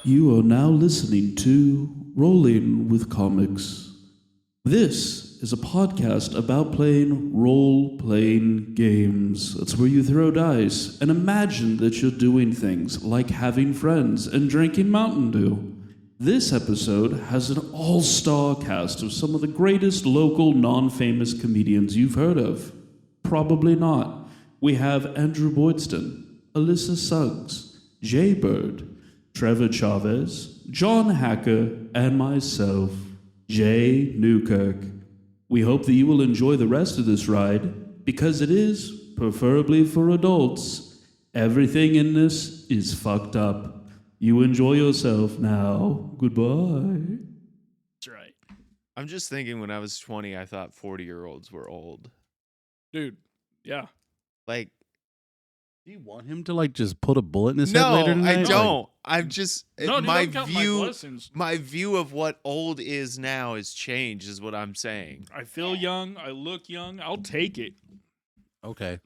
You are now listening to Rolling with Comics. This is a podcast about playing role-playing games. It's where you throw dice and imagine that you're doing things like having friends and drinking Mountain Dew. This episode has an all-star cast of some of the greatest local non-famous comedians you've heard of. Probably not. We have Andrew Boydston, Alyssa Suggs, Jay Bird, Trevor Chavez, John Hacker, and myself, Jay Newkirk. We hope that you will enjoy the rest of this ride, because it is, preferably for adults, everything in this is fucked up. You enjoy yourself now. Goodbye. That's right. I'm just thinking when I was 20, I thought 40-year-olds were old. Dude, yeah. Like, do you want him to just put a bullet in his head later tonight? No, I don't. I'm just No, dude, my don't count view. my blessings. My view of what old is now has changed, is what I'm saying. I feel young. I look young. I'll take it. Okay.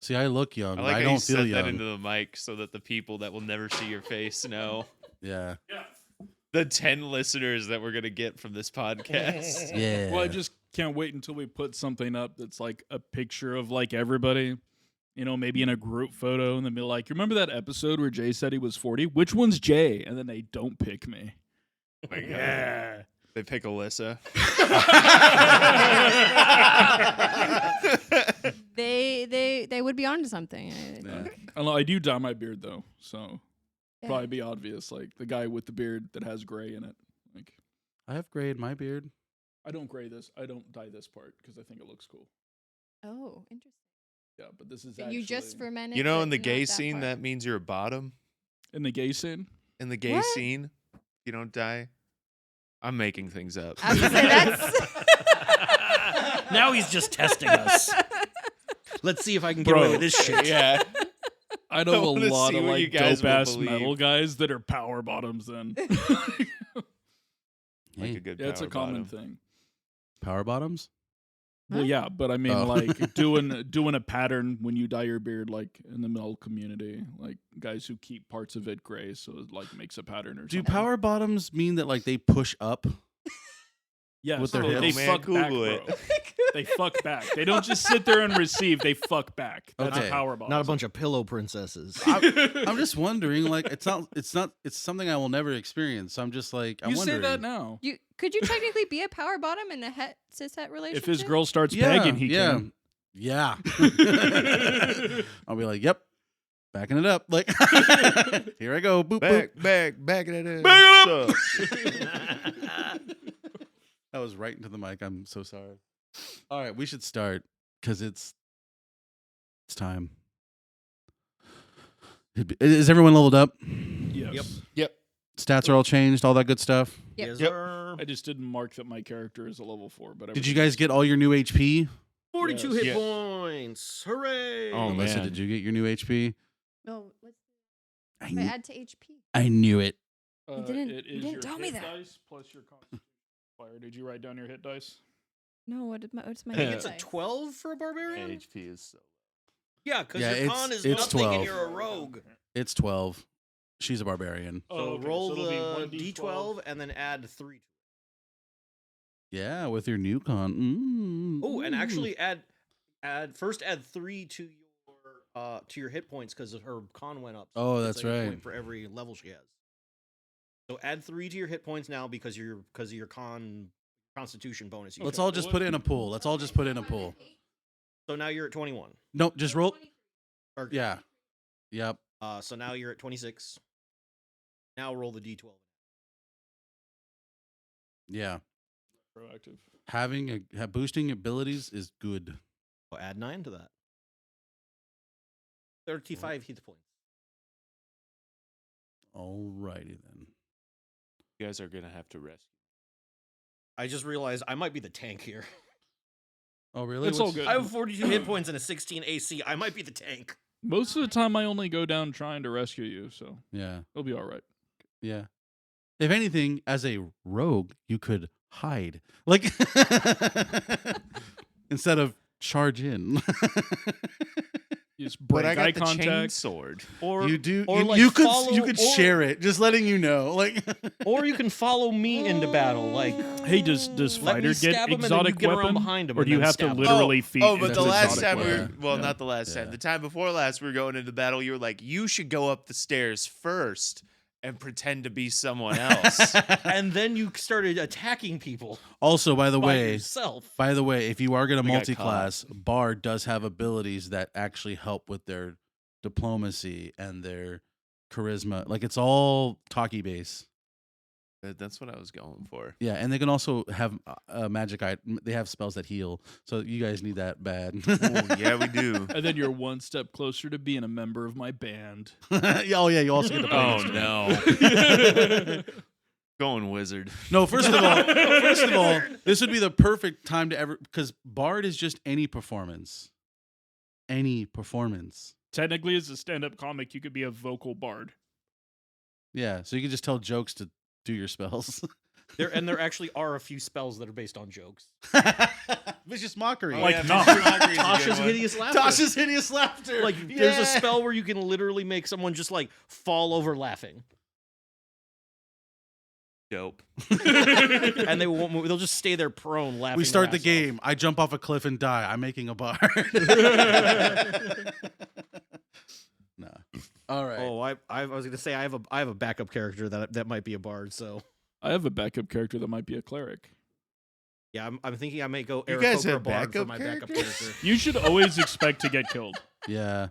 See, I look young, I but like I how don't you feel set young. that into the mic so that the people that will never see your face know. Yeah. The 10 listeners that we're gonna get from this podcast. Yeah. Well, I just can't wait until we put something up that's like a picture of like everybody, you know, maybe in a group photo, and then be like, remember that episode where Jay said he was 40? Which one's Jay? And then they don't pick me. Like, yeah. They pick Alyssa. They would be onto something. I think. I don't know, I do dye my beard though, so Yeah. probably be obvious. Like the guy with the beard that has gray in it. Like, I have gray in my beard. I don't gray this. I don't dye this part because I think it looks cool. Oh, interesting. Yeah, but this is So actually you just fermented. You know, but in the not gay that scene, part. that means you're a bottom. in the gay scene. In the gay What? scene, you don't die. I'm making things up. I was gonna say that's. Now he's just testing us. Let's see if I can get Bro. away with this shit. Yeah. I know a wanna lot see of what you like guys dope will ass believe. metal guys that are power bottoms. Then Like Hey, a good yeah, it's a power common bottom. thing. power bottoms? Well, yeah, but I mean, Oh. like doing a pattern when you dye your beard, like in the metal community, like guys who keep parts of it gray, so it like makes a pattern or Do something. power bottoms mean that they push up? Yes, with their they hips? Man, fuck back, Google bro. They fuck back. They don't just sit there and receive. They fuck back. That's Okay. a power bottom. Not a bunch of pillow princesses. I'm just wondering. It's something I will never experience. So I'm just I'm You wondering. say that now. Could you technically be a power bottom in a cishet relationship? If his girl starts Yeah, begging, he yeah, can. yeah. I'll be like, yep, backing it up. Here I go. Boop, boop. Back it in. Back up. That was right into the mic. I'm so sorry. All right, we should start because it's time. Is everyone leveled up? Yes. Yep. Stats are all changed, all that good stuff. Yep. Yes, Yep. sir. I just didn't mark that my character is a level 4. But Did you guys get all your new HP? 42 Yes. hit Yeah. points. Hooray. Oh, Melissa, man. did you get your new HP? No, let's I, if I add to HP. I knew it. You didn't- It you is didn't your tell me hit that. dice plus your constitution fire. Did you write down your hit dice? No, what's my I think hit it's a dice? 12 for a barbarian? HP is so. Yeah, because Yeah, your it's- con is it's nothing 12. and you're a rogue. It's 12. She's a barbarian. So okay, roll so it'll be the 1d12. D12 and then add 3 to it. Yeah, with your new con. Oh, and actually add 3 to your hit points because her con went up. Oh, it's that's a hit right. point for every level she has. So add 3 to your hit points now because of your constitution bonus. You Let's took. all just put it in a pool. Let's all just put it in a pool. So now you're at 21. No, just roll. Or, Yeah. Yep. So now you're at 26. Now roll the D12. Yeah. Proactive. Boosting abilities is good. So add 9 to that. 35 hit points. Alrighty then. You guys are gonna have to rescue. I just realized I might be the tank here. Oh, really? It's all good. I have 42 hit points and a 16 AC. I might be the tank. Most of the time, I only go down trying to rescue you, so Yeah. it'll be all right. Yeah. If anything, as a rogue, you could hide. Instead of charge in. You just But break I got eye the contact. chain sword. Or You do. Or You, like you could. follow, You could or, share it. Just letting you know. Like. Or you can follow me into battle. Like, Hey, does let me fighter get stab him and then you exotic get around weapon, behind him or and do you then have to stab him. literally feed? Oh, but into the last exotic time weapon? not the last time. The time before last, we were going into battle. You were like, you should go up the stairs first and pretend to be someone else. and then you started attacking people Also, by the by way, yourself. if you are going to We got multi-class, Bard does have abilities that actually help with their diplomacy and their charisma. Like it's all talkie base. That's what I was going for. Yeah, and they can also have magic. They have spells that heal, so you guys need that bad. Oh, yeah, we do. And then you're one step closer to being a member of my band. Oh yeah, you also get to play. Oh instrument. no. Going wizard. No, first of all, this would be the perfect time to ever because Bard is just any performance. Any performance. Technically, as a stand-up comic, you could be a vocal bard. Yeah, so you can just tell jokes to do your spells. There actually are a few spells that are based on jokes. Vicious mockery. Like, no. Tasha's hideous laughter. Tasha's hideous laughter. Like there's a spell where you can literally make someone just like fall over laughing, Dope. and they won't move. They'll just stay there prone laughing. We start their the ass game. I jump off a cliff and die. I'm making a bar. No. All right. off. Oh, I was gonna say I have a backup character that might be a bard. So I have a backup character that might be a cleric. yeah, I'm thinking I may go. You Aarakocra guys have bard for backup my backup characters? character. You should always expect to get killed. Yeah.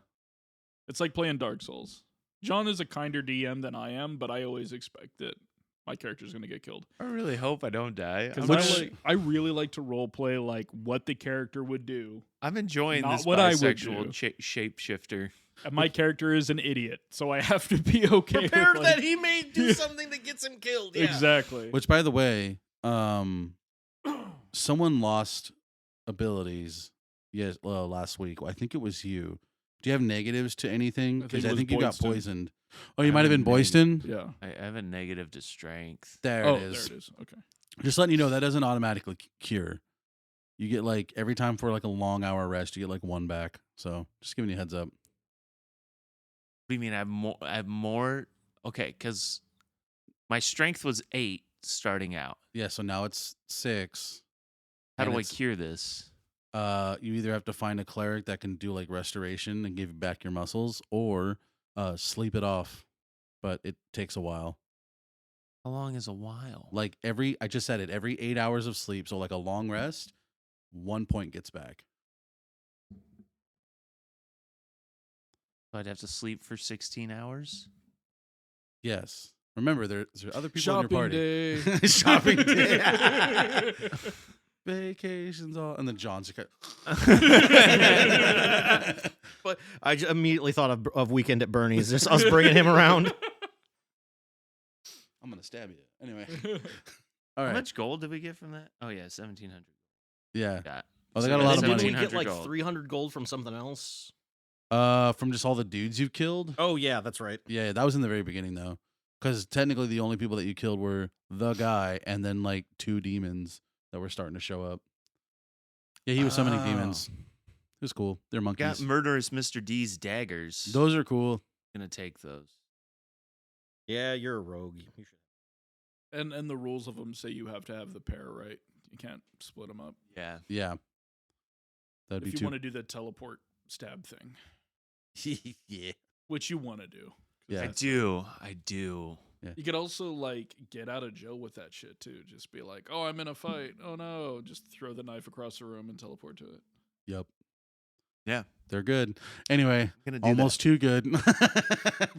It's like playing Dark Souls. John is a kinder DM than I am, but I always expect that my character's going to get killed. I really hope I don't die. Because I really like to role play like what the character would do. I'm enjoying Not this what I would bisexual do. shapeshifter. And my character is an idiot, so I have to be okay Prepared with like, that he may do something that gets him killed. Yeah. Exactly. Which, by the way, someone lost abilities. Yes, last week. I think it was you. Do you have negatives to anything? I think Because it I was think you got Boyston. poisoned. Oh, you might have been Boyston. Yeah. I have a negative to strength. There Oh, it is. there it is. Okay. Just letting you know that doesn't automatically cure. You get like every time for like a long hour rest, you get like one back. So just giving you a heads up. What do you mean? I have more. Okay, because my strength was 8 starting out. Yeah. So now it's 6. How And do I it's- cure this? You either have to find a cleric that can do like restoration and give you back your muscles, or sleep it off. But it takes a while. How long is a while? Like I just said it, every 8 hours of sleep. So like a long rest, 1 point gets back. I'd have to sleep for 16 hours. Yes. Remember, there's other people Shopping in your party. day. Shopping day. Vacations all, and then John's like, But I immediately thought of Weekend at Bernie's. Just us bringing him around. I'm gonna stab you. Anyway, all How right. much gold did we get from that? Oh yeah, 1,700. Yeah. Got. Oh, they So got a yeah, lot of Didn't money. we get 1,700 like gold. 300 gold from something else? From just all the dudes you've killed. Oh yeah, that's right. Yeah, that was in the very beginning though, because technically the only people that you killed were the guy and then like 2 demons that were starting to show up. Yeah, he was summoning demons. It was cool. They're Got monkeys. murderous Mr.D's daggers. Those are cool. Gonna take those. Yeah, you're a rogue. You should. And the rules of them say you have to have the pair, right? You can't split them up. Yeah. Yeah. That'd If be you want to do the teleport stab thing, yeah. which you want to do. Yeah. I do. You could also like get out of jail with that shit too. Just be like, "Oh, I'm in a fight. Oh no!" Just throw the knife across the room and teleport to it. Yep. Yeah. They're good. Anyway, Gonna do almost too good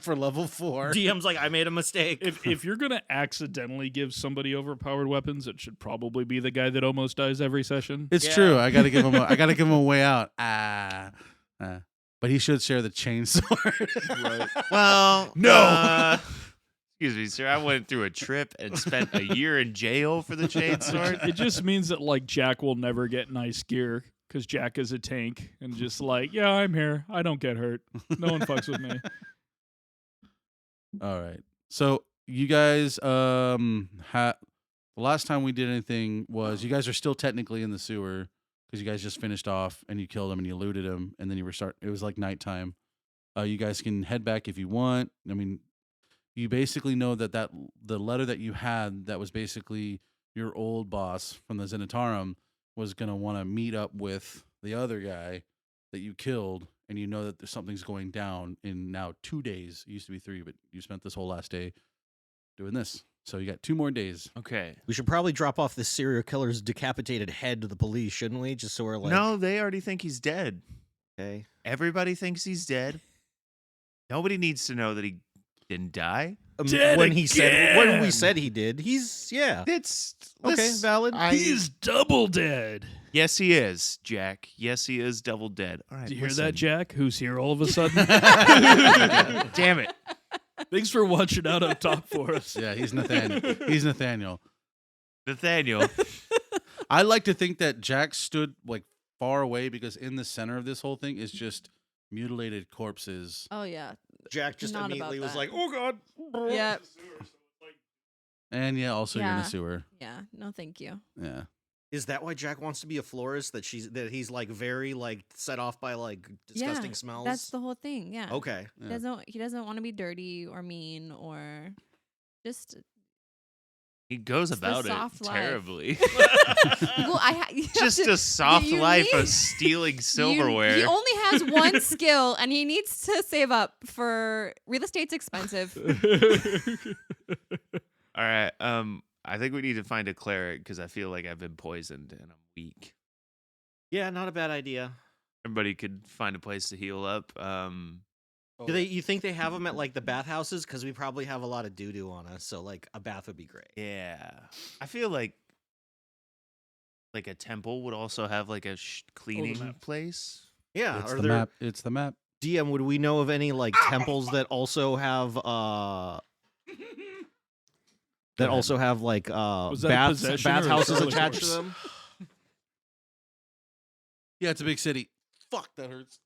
for level 4. DM's like, I made a mistake. If you're gonna accidentally give somebody overpowered weapons, it should probably be the guy that almost dies every session. It's Yeah. true. I gotta give him. I gotta give him a way out. But he should share the chainsword. Right. Well, No. Excuse me, sir. I went through a trip and spent a year in jail for the chainsword. It just means that like Jack will never get nice gear because Jack is a tank and just like, yeah, I'm here. I don't get hurt. No one fucks with me. All right. So you guys, the last time we did anything was you guys are still technically in the sewer because you guys just finished off and you killed him and you looted him and then you restart. It was like nighttime. You guys can head back if you want. I mean, you basically know that the letter that you had that was basically your old boss from the Zenitarum was going to want to meet up with the other guy that you killed, and you know that there's something's going down in now 2 days. It used to be 3, but you spent this whole last day doing this. So you got 2 more days. Okay. We should probably drop off this serial killer's decapitated head to the police, shouldn't we? Just so we're like, No, they already think he's dead. okay. Everybody thinks he's dead. Nobody needs to know that he didn't die. Dead when we again! said he did, he's It's okay, valid. He's double dead. Yes, he is, Jack. Yes, he is double dead. All right. Did you hear listen. that, Jack? Who's here all of a sudden? Damn it. Thanks for watching out up top for us. Yeah, he's Nathaniel. He's Nathaniel. Nathaniel. I like to think that Jack stood like far away because in the center of this whole thing is just mutilated corpses. Oh yeah. Jack just Not about immediately was that. like, "Oh God!" Yeah. And yeah, also you're in Yeah. a sewer. Yeah. No, thank you. Yeah. Is that why Jack wants to be a florist? That he's like very like set off by like disgusting Yeah, smells. That's the whole thing. Yeah. Okay. Yeah. He doesn't want to be dirty or mean or just. He goes It's the about it soft life. terribly. Well, Just a soft you life need- of stealing silverware. He only has one skill, and he needs to save up for real estate's expensive. All right. I think we need to find a cleric because I feel like I've been poisoned and I'm weak. Yeah, not a bad idea. Everybody could find a place to heal up. Do they? You think they have them at like the bathhouses? Because we probably have a lot of doo doo on us, so like a bath would be great. Yeah. I feel like a temple would also have like a cleaning map. place. Yeah. It's Are the there map. It's the map. DM? Would we know of any like temples that also have that also have like Was that a baths possession or a bathhouses Charlie attached to horse? them? Yeah, it's a big city. Fuck, that hurts.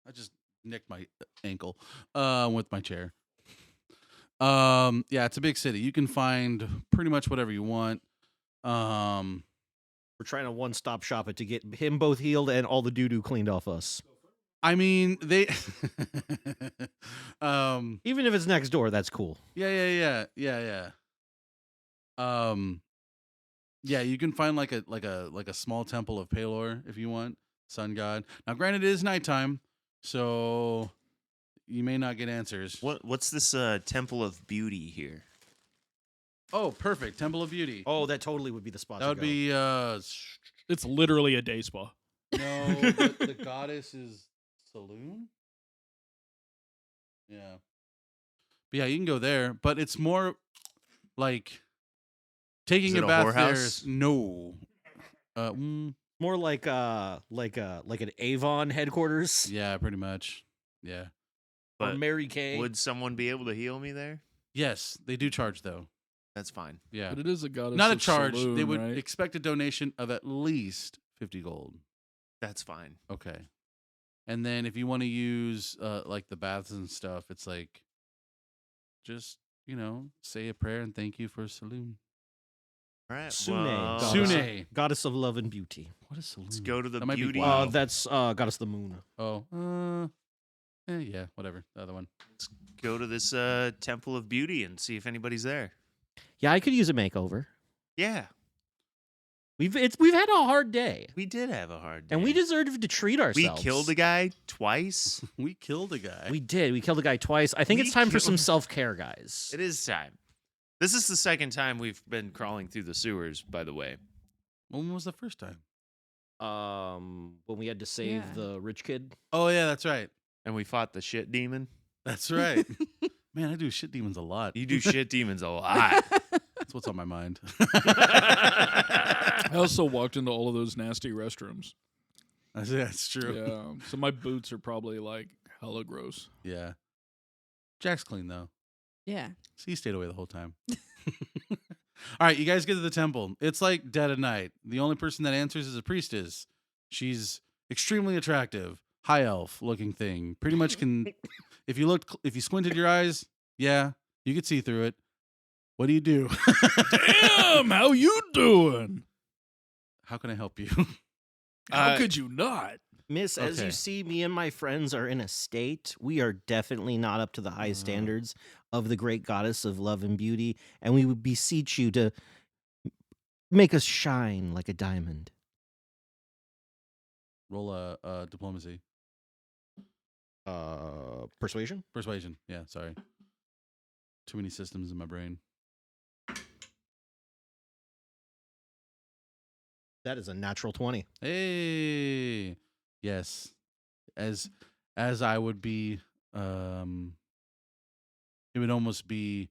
I just nicked my ankle with my chair. Yeah, it's a big city. You can find pretty much whatever you want. We're trying to one-stop shop it to get him both healed and all the doo doo cleaned off us. I mean, they Even if it's next door, that's cool. yeah. Yeah, you can find like a small temple of Palor if you want, sun god. Now, granted, it is nighttime, so you may not get answers. What's this temple of beauty here? Oh, perfect, Temple of Beauty. Oh, that totally would be the spot. That to would go. be It's literally a day spa. no, the goddess is Saloon. Yeah, but yeah, you can go there, but it's more like taking Is it a a bath there. whorehouse? No, more like an Avon headquarters yeah, pretty much. Yeah. or But Mary Kay. would someone be able to heal me there? Yes, they do charge though. That's fine. Yeah. But it is a goddess. Not a of charge. Saloon, They would right? expect a donation of at least 50 gold. That's fine. Okay. And then if you want to use like the baths and stuff, it's like just, say a prayer and thank you for Saloon. All right. Sune. well, Sune. Goddess of love and beauty. What is Saloon? Let's go to the That might be beauty. Wow. That's Goddess of the Moon. Oh. Yeah, whatever. The other one. Let's go to this temple of beauty and see if anybody's there. Yeah, I could use a makeover. Yeah, We've had a hard day, we did have a hard day. and we deserve to treat We ourselves. killed a guy twice. We killed a guy. We did. We killed a guy twice. I think We it's time for some killed- self-care, guys. It is time. This is the second time we've been crawling through the sewers, by the way. When was the first time? When we had to save Yeah. the rich kid. Oh, yeah, that's right. And we fought the shit demon. That's right. Man, I do shit demons a lot. You do shit demons a lot. That's what's on my mind. I also walked into all of those nasty restrooms. That's true. Yeah. So my boots are probably like hella gross. Yeah. Jack's clean, though. Yeah. So he stayed away the whole time. All right, you guys get to the temple. It's like dead at night. The only person that answers is a priestess. She's extremely attractive, high elf looking thing. Pretty much can, if you squinted your eyes, yeah, you could see through it. What do you do? Damn, how you doing? How can I help you? How could you not? Miss, as you Okay. see, me and my friends are in a state. We are definitely not up to the high standards of the great goddess of love and beauty, and we would beseech you to make us shine like a diamond. Roll a diplomacy. Persuasion? Persuasion. Yeah, sorry. Too many systems in my brain. That is a natural 20. Hey. Yes. As I would be it would almost be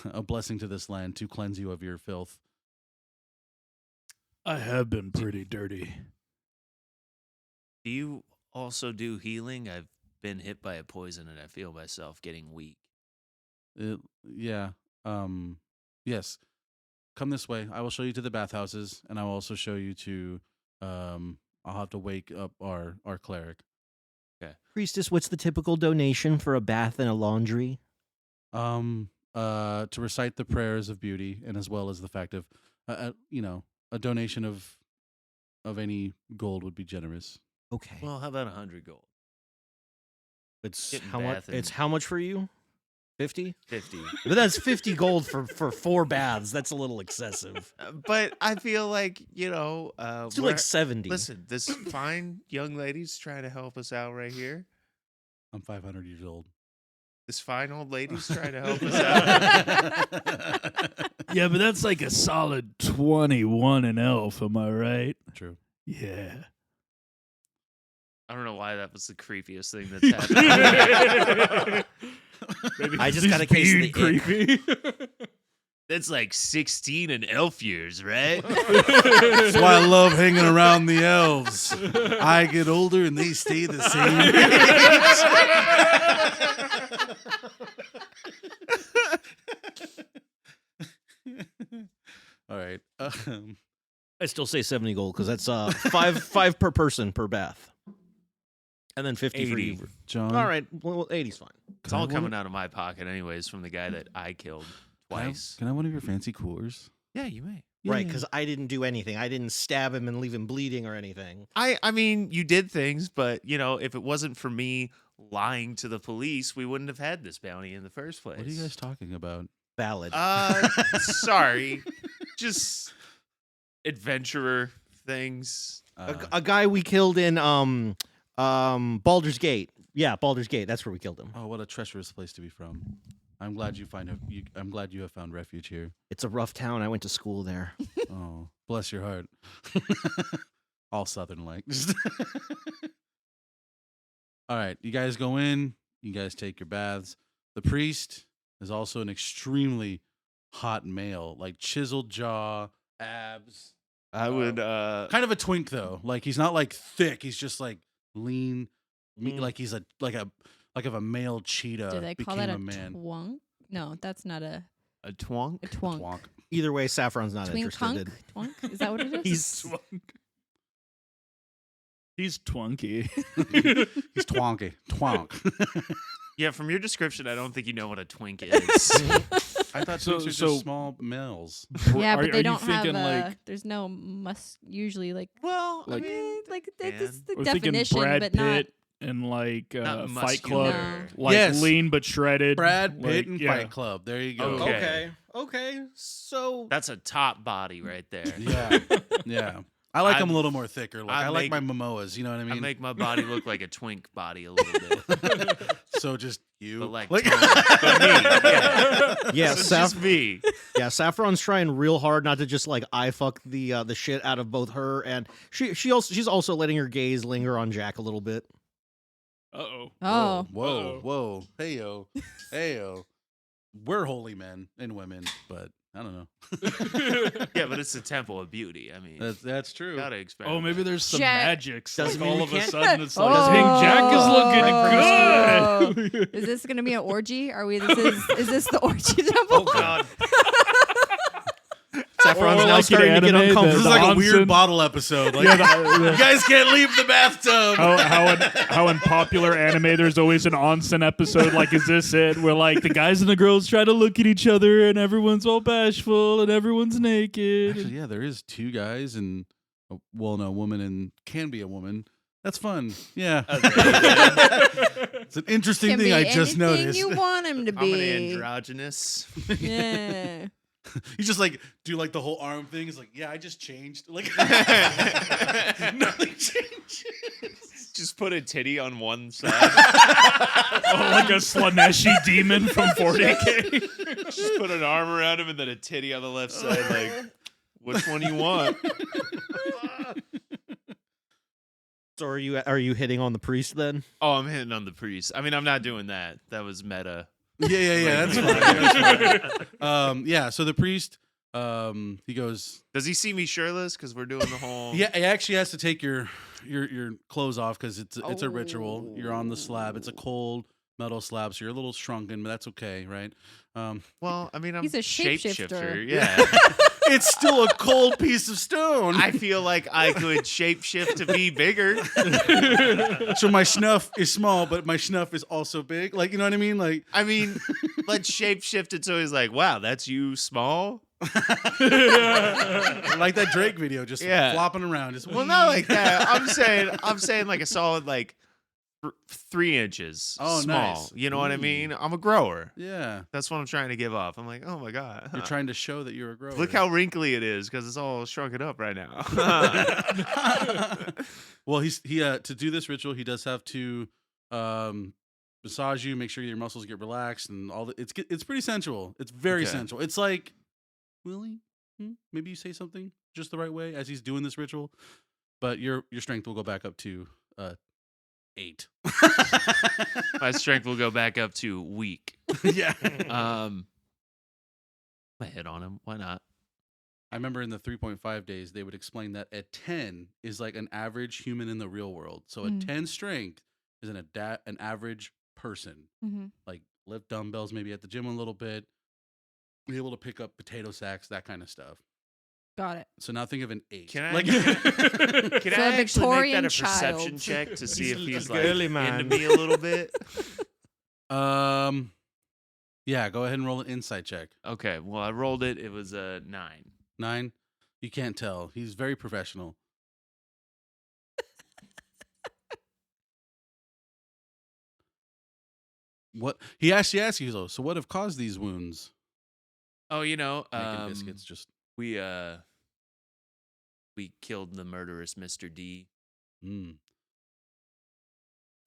a blessing to this land to cleanse you of your filth. I have been pretty dirty. Do you also do healing? I've been hit by a poison and I feel myself getting weak. Yeah. Yes. Come this way. I will show you to the bathhouses, and I will also show you to I'll have to wake up our cleric. Priestess, what's the typical donation for a bath and a laundry? To recite the prayers of beauty, and as well as the fact of a donation of any gold would be generous. Okay. Well, how about 100 gold? it's getting how much? bath and- It's how much for you? 50? 50. But that's 50 gold for 4 baths. That's a little excessive. But I feel like, Let's do like 70. listen, this fine young lady's trying to help us out right here. I'm 500 years old. This fine old lady's trying to help us out. Yeah, but that's like a solid 21 in elf, am I right? True. Yeah. I don't know why that was the creepiest thing that's happened. Maybe I just he's got a case of being the ick. creepy. That's like 16 in elf years, right? That's why I love hanging around the elves. I get older and they stay the same age. All right. I still say 70 gold because that's five per person per bath. And then 50 for 80. you. John. All right. Well, 80's fine. It's all coming out of my pocket anyways from the guy that I killed twice. Can I have one of your fancy coolers? Yeah, you may. Right, because I didn't do anything. I didn't stab him and leave him bleeding or anything. I mean, you did things, but, if it wasn't for me lying to the police, we wouldn't have had this bounty in the first place. What are you guys talking about? Valid. Sorry. Just adventurer things. A guy we killed in Baldur's Gate. Yeah, Baldur's Gate. That's where we killed him. Oh, what a treacherous place to be from. I'm glad I'm glad you have found refuge here. It's a rough town. I went to school there. Oh, bless your heart. All southern like. All right, you guys go in. You guys take your baths. The priest is also an extremely hot male, like chiseled jaw, abs. I would Kind of a twink though. Like he's not like thick. He's just like lean. Like he's like a male cheetah. Do they call became that a man. twonk? No, that's not a twonk. twonk. Twonk. Either way, Saffron's not Twink interested. twonk? Is that what it is? He's He's twunky. He's twonky. Twonk. Yeah, from your description, I don't think you know what a twink is. I thought So- twinks are so- just small males. Yeah, but Are they you don't have thinking, like, there's no usually like well, Like- like man. that's the we're thinking definition, Brad but Pitt and like Not Fight Club, muscular. No. like Yes. lean but shredded. Brad Pitt like, and yeah. Fight Club. There you go. Okay. Okay. So That's a top body right there. Yeah. Yeah. I like them I'm- a little more thicker. Like I I like make- my Momoas. You know what I I mean? make my body look like a twink body a little bit. So just you. But like, Like- toned. But me, yeah. yeah, So it's just me. yeah, Saffron's trying real hard not to just like eye fuck the shit out of both her and she's also letting her gaze linger on Jack a little bit. Uh-oh. Oh. Whoa. Uh-oh. Whoa. Hey yo. Hey yo. We're holy men and women, but I don't know. Yeah, but it's the temple of beauty. I mean, That's true. gotta experiment. Oh, maybe there's some Jack- magic. So Doesn't like mean all we of a can't- sudden it's like, Oh. dang, Jack is looking good. Is this gonna be an orgy? Are we? Is this the orgy temple? Oh God. Saffron's Or now like starting in to get anime, uncomfortable. This is the like a Hansen- weird bottle episode. Like, Yeah, you guys can't leave the bathtub. how in popular anime there's always an onsen episode like is this it where like the guys and the girls try to look at each other and everyone's all bashful and everyone's naked. Actually, yeah, there is two guys and a woman and can be a woman. That's fun. Yeah. It's an interesting Can thing be I just anything noticed. you want him to I'm an be. androgynous. Yeah. He's just like, do like the whole arm thing. He's like, yeah, I just changed. Like, nothing changes. Just put a titty on one side. like a Slaneshi demon from 40K. Just put an arm around him and then a titty on the left side. Like, which one you want? So are you hitting on the priest then? Oh, I'm hitting on the priest. I mean, I'm not doing that. That was meta. Yeah. That's fine. That's fine. Yeah. So the priest, he goes. Does he see me shirtless? Because we're doing the whole. Yeah, he actually has to take your clothes off because it's a ritual. You're on the slab. It's a cold metal slab, so you're a little shrunken, but that's okay, right? Well, I mean, I'm He's a shapeshifter. Yeah. It's still a cold piece of stone. I feel like I could shapeshift to be bigger. So my snuff is small, but my snuff is also big. Like, you know what I mean? Like, I mean, let's shapeshift it so he's like, wow, that's you small? like that Drake video, just flopping around. Just Well, not like that. I'm saying like a solid like 3 inches. Oh, small. nice. You know what I mean? I'm a grower. Yeah. That's what I'm trying to give off. I'm like, oh my god. You're trying to show that you're a grower. Look how wrinkly it is because it's all shrunken up right now. Well, he to do this ritual, he does have to massage you, make sure your muscles get relaxed, and all that. It's pretty sensual. It's very Okay. sensual. It's like, Willie, maybe you say something just the right way as he's doing this ritual, but your strength will go back up to 8. My strength will go back up to weak. Yeah. I hit on him. Why not? I remember in the 3.5 days, they would explain that a 10 is like an average human in the real world. So a 10 strength is an average person. Mm-hmm. Like lift dumbbells maybe at the gym a little bit, be able to pick up potato sacks, that kind of stuff. Got it. So now think of an 8. Can I? Like, Can For I a actually make Victorian that a perception child. check to see if He's he's a like girly man. into me a little bit? yeah, go ahead and roll an insight check. Okay. Well, I rolled it. It was a 9. 9. You can't tell. He's very professional. What he actually asks you though, so what have caused these wounds? Oh, you know, Making biscuits just we killed the murderous Mr.D. to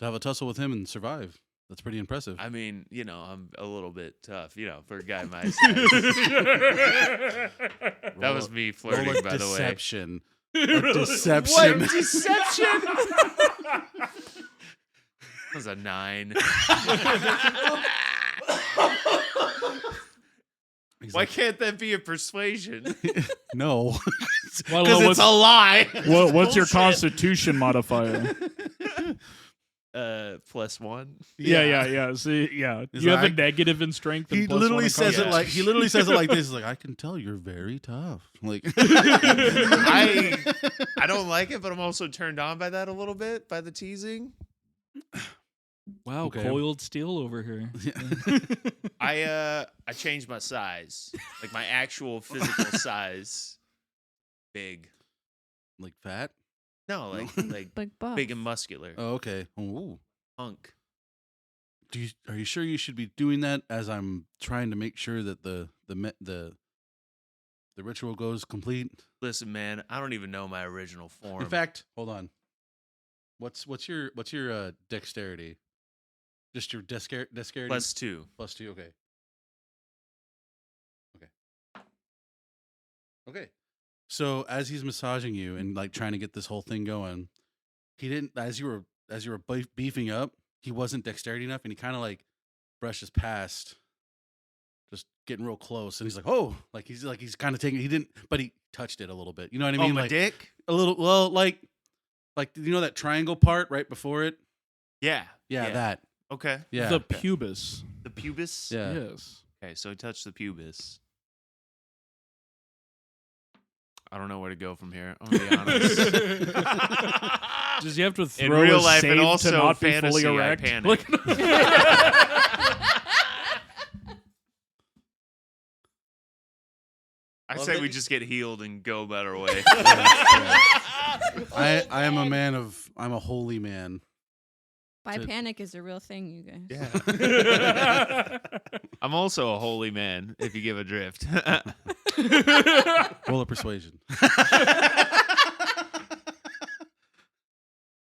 have a tussle with him and survive. That's pretty impressive. I mean, you know, I'm a little bit tough, you know, for a guy my size. That was me flirting, by the way. Deception. Deception. What deception? That was a 9. Why can't that be a persuasion? No. Well, Because it's a lie. what's your Bullshit. constitution modifier? +1. Yeah. See, yeah. He's You have a like- negative in strength. And He +1 literally in says it Yeah. like this. He's like, I can tell you're very tough. Like I don't like it, but I'm also turned on by that a little bit, by the teasing. Wow, Okay. coiled steel over here. I changed my size, like my actual physical size. Big. like fat. No, like Big buff. big and muscular. Oh, okay. Ooh. Hunk. Are you sure you should be doing that as I'm trying to make sure that the ritual goes complete? Listen, man, I don't even know my original form. In fact, hold on. What's your dexterity? Just your dexterity? +2. +2, okay. Okay. So as he's massaging you and like trying to get this whole thing going, he didn't as you were beefing up, he wasn't dexterity enough, and he kind of like brushes past, just getting real close, and he's like, oh, he's kind of taking. He didn't, but he touched it a little bit. You know what I mean? Oh, my like dick? a little. Well, like you know that triangle part right before it. Yeah. Yeah, that. Okay. Yeah. The pubis. The pubis? Yeah. Yes. Okay, so he touched the pubis. I don't know where to go from here. I'm going to be honest. Does he have to In throw real a life save and to also not be fully fantasy, I erect? panic. I say we just get healed and go about our way. I am I'm a holy man. Bipanic is a real thing, you guys. Yeah. I'm also a holy man, if you give a drift. Roll a persuasion.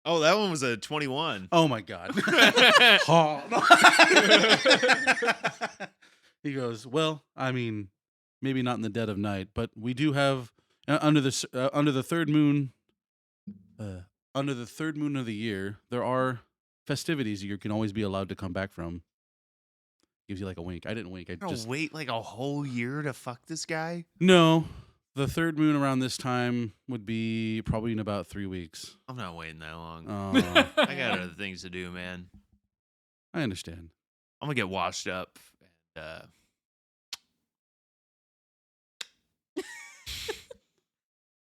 Oh, that one was a 21. Oh my god. He goes, well, I mean, maybe not in the dead of night, but we do have under the third moon of the year, there are festivities you can always be allowed to come back from. Gives you like a wink. I didn't wink. I I'll just wait like a whole year to fuck this guy? No. The third moon around this time would be probably in about 3 weeks. I'm not waiting that long. Oh, I got other things to do, man. I understand. I'm gonna get washed up. And,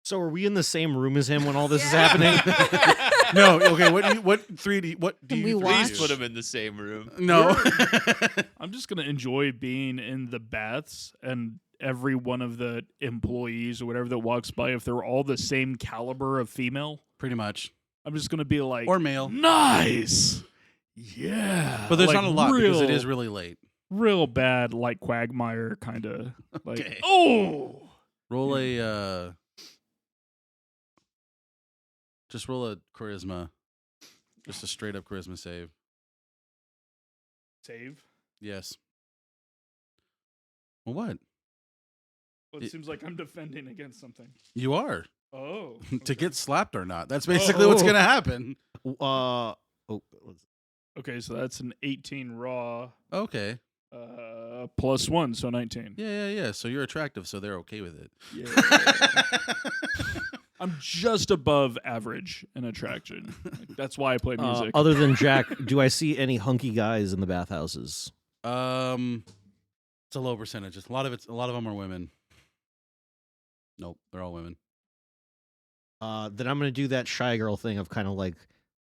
So are we in the same room as him when all this is happening? No, okay. What do Can you we please watch? put him in the same room. No. I'm just gonna enjoy being in the baths, and every one of the employees or whatever that walks by, if they're all the same caliber of female, Pretty much. I'm just gonna be like, Or male. nice, yeah. But there's Like, not a lot because it real- is really late. real bad, like Quagmire kind of. Like, Okay. oh, Roll a just roll a charisma. Just a straight up charisma save. save. Yes. Well, what? Well, it seems like I'm defending against something. You are. Oh, To okay. get slapped or not. That's basically what's going to happen. Okay, so that's an 18 raw, Okay. +1, so 19. Yeah. So you're attractive, so they're okay with it. Yeah. I'm just above average in attraction. Like, that's why I play music. Other than Jack, do I see any hunky guys in the bathhouses? It's a low percentage. A lot of them are women. Nope, they're all women. Then I'm going to do that shy girl thing of kind of like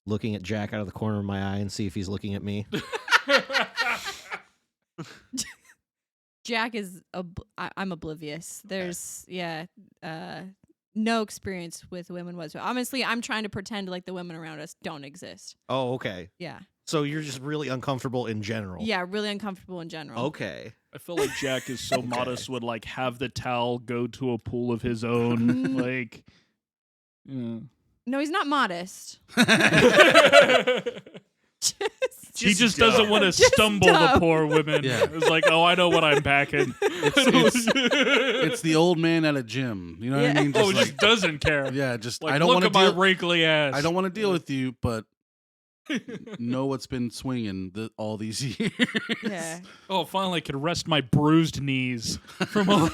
looking at Jack out of the corner of my eye and see if he's looking at me. Jack is I'm oblivious. There's no experience with women whatsoever. Honestly, I'm trying to pretend like the women around us don't exist. Oh, okay. Yeah. So you're just really uncomfortable in general. Yeah, really uncomfortable in general. Okay. I feel like Jack is so modest, would like have the towel go to a pool of his own. Like, yeah. No, he's not modest. He just doesn't want to Just stumble dumb. the poor women. Yeah. It's like, oh, I know what I'm backing. It's the old man at a gym. You know what I mean? Oh, Just just doesn't care. yeah, just Like, I don't look want to at my deal. wrinkly ass. I don't want to deal with you, but know what's been swinging all these years. Yeah. Oh, finally, I could rest my bruised knees from all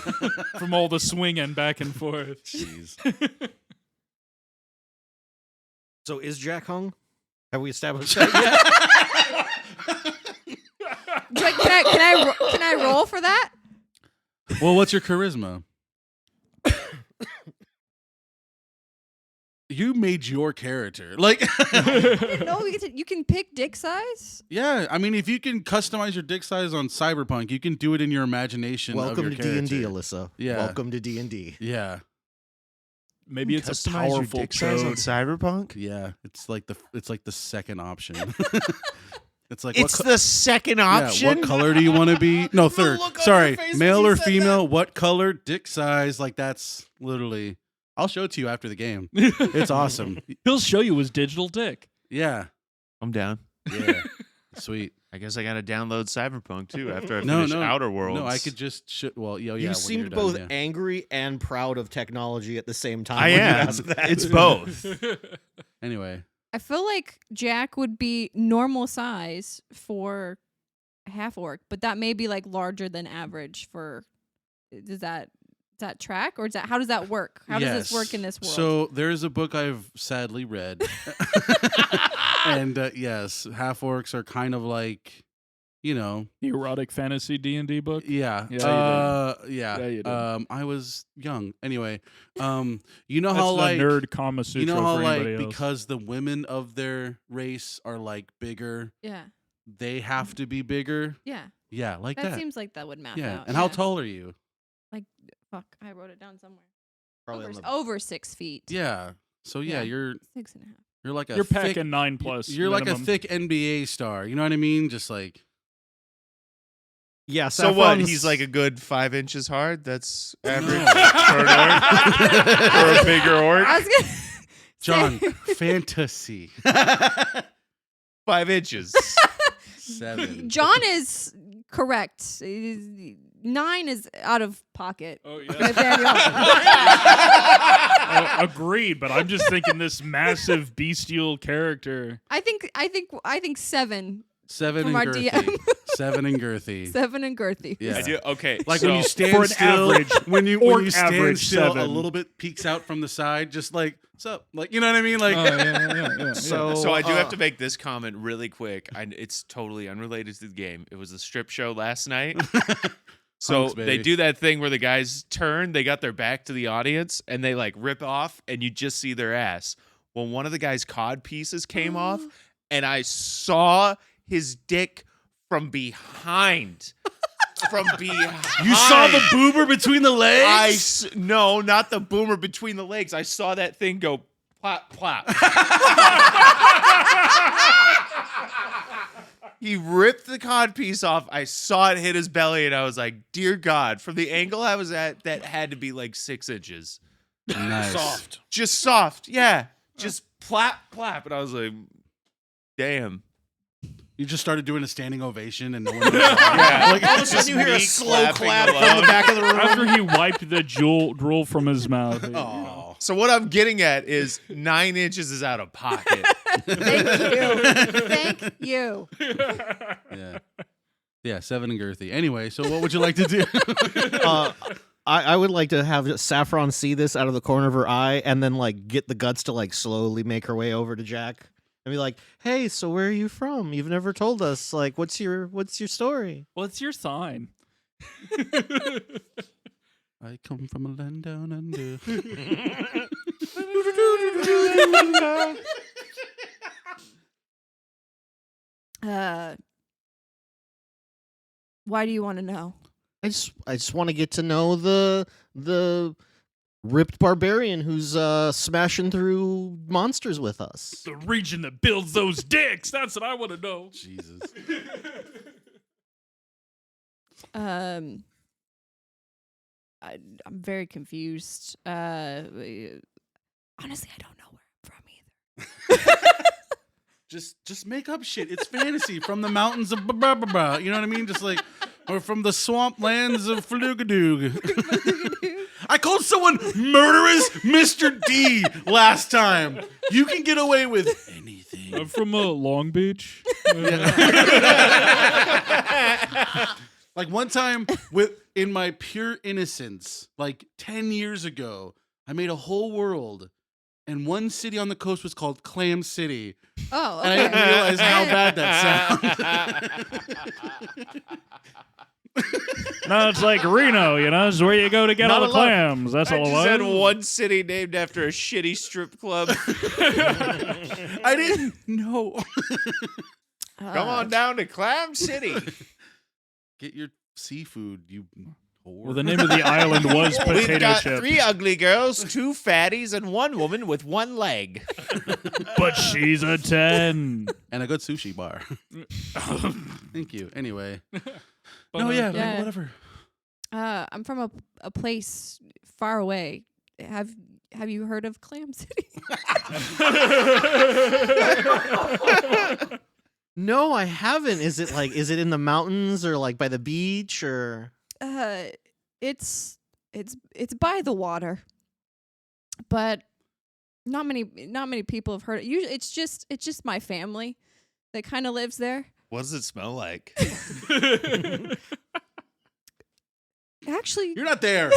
from all the swinging back and forth. Jeez. So is Jack hung? Have we established that yet? Can I roll for that? Well, what's your charisma? You made your character. Like, No, you can pick dick size. yeah, I mean, if you can customize your dick size on Cyberpunk, you can do it in your imagination. Welcome of to your D&D, character. Alyssa. Yeah. Welcome to D&D. Yeah, Maybe it's a Customize your powerful dick size on code. Cyberpunk? yeah. It's like the second option. It's like It's what the second option? Yeah, what color do you want to be? No, third. look on Sorry, your face when male you or said female? What color? Dick size? Like that's literally. I'll show it to you after the game. It's awesome. He'll show you his digital dick. Yeah, I'm down. yeah, sweet. I guess I gotta download Cyberpunk too after I No, finish no, Outer Worlds. No, I could just well, yeah. You when seemed you're done, both yeah. angry and proud of technology at the same time. I when you am. asked that. It's both. Anyway, I feel like Jack would be normal size for a half orc, but that may be like larger than average for. Does that track, or how does that work? How does this work in this world? So there's a book I've sadly read, and yes, half orcs are kind of like, Erotic fantasy D&D book. yeah, Yeah, yeah. Yeah, you did. I was young. Anyway, you know That's how the like nerd Kama Sutra you know how for like anybody else. because the women of their race are like bigger, yeah, they have to be bigger. yeah, Yeah, like that that. seems like that would map Yeah. out. And how tall are you? Fuck, I wrote it down somewhere. Probably Over, on the over 6 feet. Yeah. So yeah, Yeah. you're 6.5. you're like a You're thick, packing 9+. You're like a minimum. thick NBA star. You know what I mean? Just like Yeah. So what? Saffron's- He's like a good 5 inches hard. That's No. average for an orc? For a bigger orc. I was gonna John, say- fantasy. 5 inches. 7. John is correct. 9 is out of pocket. Oh yeah. Nathaniel. Agreed, but I'm just thinking this massive bestial character. I think 7. 7 From and our girthy. DM. 7 and girthy. 7 and girthy. Yeah. I do. Okay. Like so, when you stand for an still, average when you orc stand average still, a 7. little bit peeks out from the side, just like what's up? Like you know what I mean? Like yeah. So I do have to make this comment really quick. It's totally unrelated to the game. It was a strip show last night. So Hunks, they baby. do that thing where the guys turn, they got their back to the audience, and they like rip off, and you just see their ass. Well, one of the guys' cod pieces came off, and I saw his dick from behind. From behind. you saw the boober between the legs. No, not the boomer between the legs. I saw that thing go plop plop. He ripped the cod piece off. I saw it hit his belly, and I was like, "Dear God!" From the angle I was at, that had to be like 6 inches. Nice. soft. Just soft, yeah. Just plap plap, and I was like, "Damn." You just started doing a standing ovation, and no one. Yeah. Like all of a sudden you hear a me slow clapping clap from along. the back of the room. After he wiped the drool from his mouth. Oh. So what I'm getting at is 9 inches is out of pocket. Thank you. Yeah. Yeah, 7 and girthy. Anyway, so what would you like to do? I would like to have Saffron see this out of the corner of her eye and then like get the guts to like slowly make her way over to Jack and be like, "Hey, so where are you from? You've never told us. Like, what's your story?" What's your sign? I come from a land down under. Why do you want to know? I just want to get to know the ripped barbarian who's smashing through monsters with us. The region that builds those dicks. That's what I want to know. Jesus. I'm very confused. Honestly, I don't know where I'm from either. Just make up shit. It's fantasy from the mountains of ba. You know what I mean? Just like, or from the swamp lands of Flugadoog. I called someone murderous Mr.D last time. You can get away with anything. I'm from Long Beach. Like one time in my pure innocence, like 10 years ago, I made a whole world. And one city on the coast was called Clam City. Oh, And I okay. didn't realize how bad that sounds. No, it's like Reno, you know, it's where you go to get all the clams. That's I all it just was. had one city named after a shitty strip club. I didn't know. Come on down to Clam City. Get your seafood, you whore. Well, the name of the island was We've Potato got Chip. 3 ugly girls, 2 fatties, and 1 woman with 1 leg. But she's a 10. And a good sushi bar. Thank you. Anyway. But, No, yeah, Yeah. like, whatever. I'm from a place far away. Have you heard of Clam City? No, I haven't. Is it in the mountains or like by the beach or? It's by the water, but not many people have heard it. Usually, it's just my family that kind of lives there. What does it smell like? Actually, You're not there.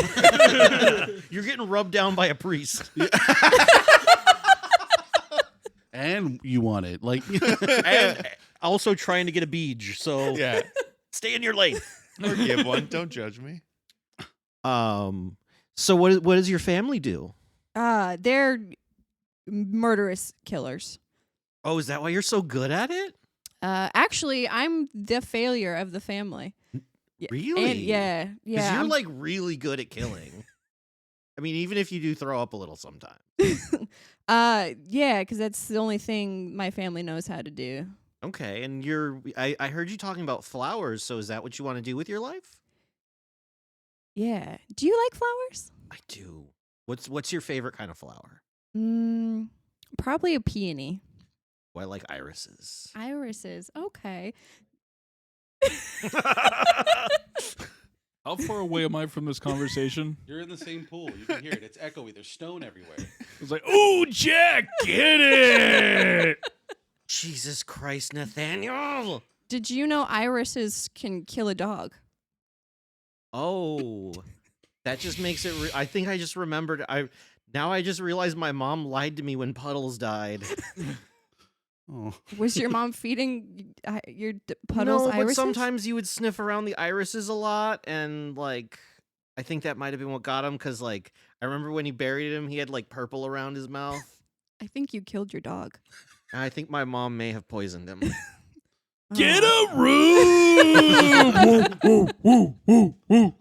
You're getting rubbed down by a priest. And you want it. Like And also trying to get a beej, so Yeah. stay in your lane. Or give one. Don't judge me. So what does your family do? they're murderous killers. Oh, is that why you're so good at it? Actually, I'm the failure of the family. Really? And yeah. Because Yeah. you're like really good at killing. I mean, even if you do throw up a little sometimes. Yeah, because that's the only thing my family knows how to do. Okay, and I heard you talking about flowers, so is that what you want to do with your life? Yeah. Do you like flowers? I do. What's your favorite kind of flower? Probably a peony. Well, I like irises. Irises. Okay. How far away am I from this conversation? You're in the same pool. You can hear it. It's echoey. There's stone everywhere. It's like, ooh, Jack, get it. Jesus Christ, Nathaniel! Did you know irises can kill a dog? Oh, that just makes it. I think I just remembered. Now I just realized my mom lied to me when Puddles died. Oh. Was your mom feeding your Puddles No, irises? but sometimes you would sniff around the irises a lot, and like, I think that might have been what got him. Because like, I remember when he buried him, he had like purple around his mouth. I think you killed your dog. And I think my mom may have poisoned him. Get Oh. a room. Woo, woo, woo, woo.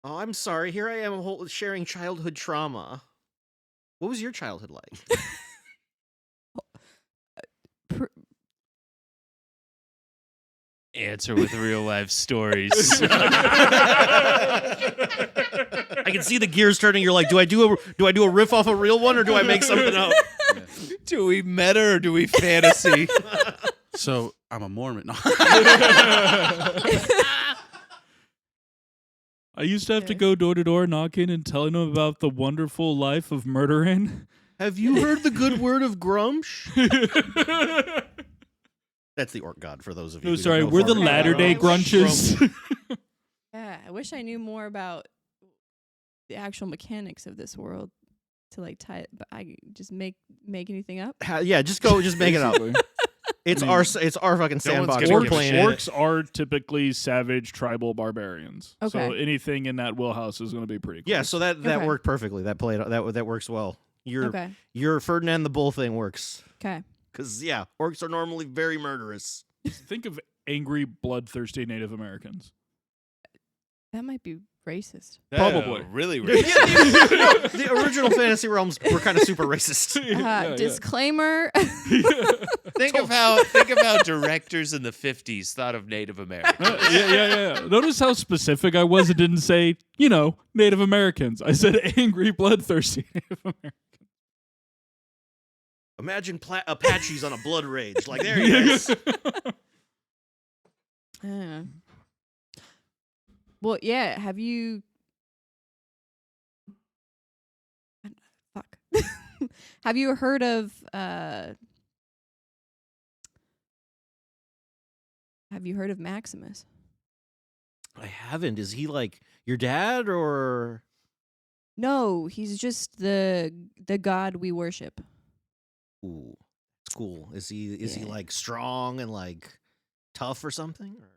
Oh, I'm sorry. Here I am sharing childhood trauma. What was your childhood like? Answer with real life stories. I can see the gears turning. You're like, do I do a riff off a real one, or do I make something up? Do we meta or do we fantasy? So I'm a Mormon. No. I used to have to go door to door knocking and telling them about the wonderful life of murdering. Have you heard the good word of Grumsh? That's the orc god for those of you. No, who sorry, don't know we're the Farming Latter Day Grumsh. Grunches. Yeah, I wish I knew more about the actual mechanics of this world to like tie it, but I just make anything up. Yeah, just make it up. It's I mean, our fucking one's sandbox. gonna We're give a playing shit. it. Orcs are typically savage tribal barbarians. So Okay. anything in that wheelhouse is going to be pretty cool. Yeah, so that Okay. worked perfectly. That works well. Okay. Your Ferdinand the Bull thing works. Okay. Because yeah, orcs are normally very murderous. Think of angry, bloodthirsty Native Americans. That might be racist. Probably. Really No, racist. the original fantasy realms were kind of super racist. Disclaimer. Think of how directors in the 50s thought of Native Americans. Yeah. Notice how specific I was. It didn't say, Native Americans. I said angry, bloodthirsty Native Americans. Imagine Apaches on a blood rage. Like, there he is. Well, yeah. Have you? Fuck. Have you heard of? Have you heard of Maximus? I haven't. Is he like your dad or? No, he's just the god we worship. Ooh, it's cool. Is he Yeah. like strong and like tough or something? Or?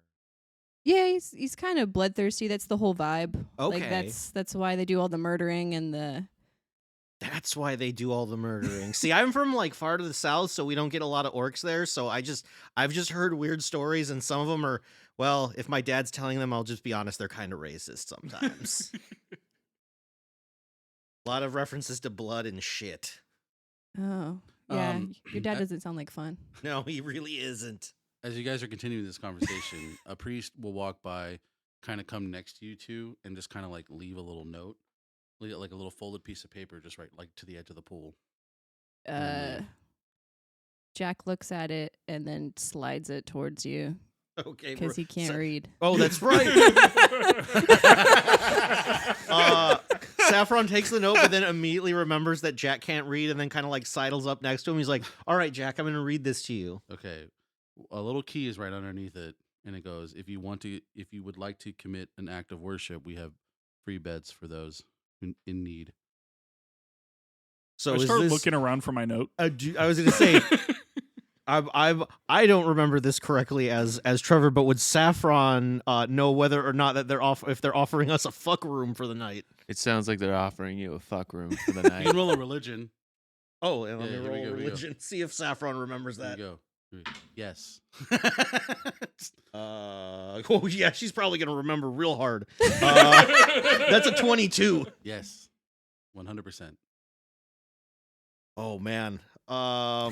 Yeah, he's kind of bloodthirsty. That's the whole vibe. Okay. Like that's why they do all the murdering and the. That's why they do all the murdering. See, I'm from like far to the south, so we don't get a lot of orcs there. So I've just heard weird stories, and some of them are, well, if my dad's telling them, I'll just be honest, they're kind of racist sometimes. A lot of references to blood and shit. Oh yeah, your dad I- doesn't sound like fun. No, he really isn't. As you guys are continuing this conversation, a priest will walk by, kind of come next to you two, and just kind of like leave a little note, like a little folded piece of paper, just right like to the edge of the pool. Jack looks at it and then slides it towards you Okay, because he can't read. Oh, that's right. Saffron takes the note, but then immediately remembers that Jack can't read, and then kind of like sidles up next to him. He's like, "All right, Jack, I'm going to read this to you." Okay, a little key is right underneath it, and it goes, if you would like to commit an act of worship, we have free beds for those in need. So I is start this, looking around for my note. I was going to say, I don't remember this correctly as Trevor, but would Saffron know whether or not that if they're offering us a fuck room for the night? It sounds like they're offering you a fuck room for the You night. can roll a religion. Oh, and let Yeah, me here we roll go, here we go. religion. See if Saffron remembers There that. you go. Yes. Oh yeah, she's probably gonna remember real hard. That's a 22. Yes. 100%. Oh man. Are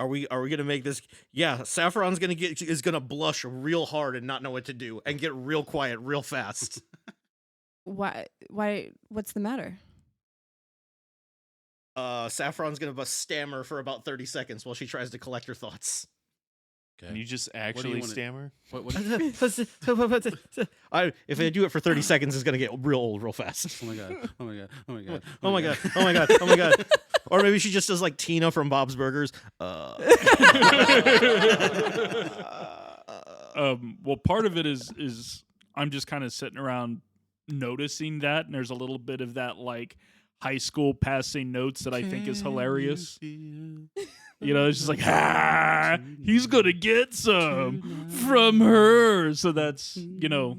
we gonna make this? Yeah, Saffron's gonna blush real hard and not know what to do and get real quiet real fast. Why? What's the matter? Saffron's gonna stammer for about 30 seconds while she tries to collect her thoughts. Can you just do you actually wanna- stammer? What If I do it for 30 seconds, it's gonna get real old real fast. Oh my god. Oh my god. Oh my god. Oh my god! Oh my god! Oh my god! Or maybe she just does like Tina from Bob's Burgers. Well, part of it is I'm just kind of sitting around noticing that, and there's a little bit of that like high school passing notes that I think is hilarious. You know, it's just like, he's gonna get some from her. So that's, you know,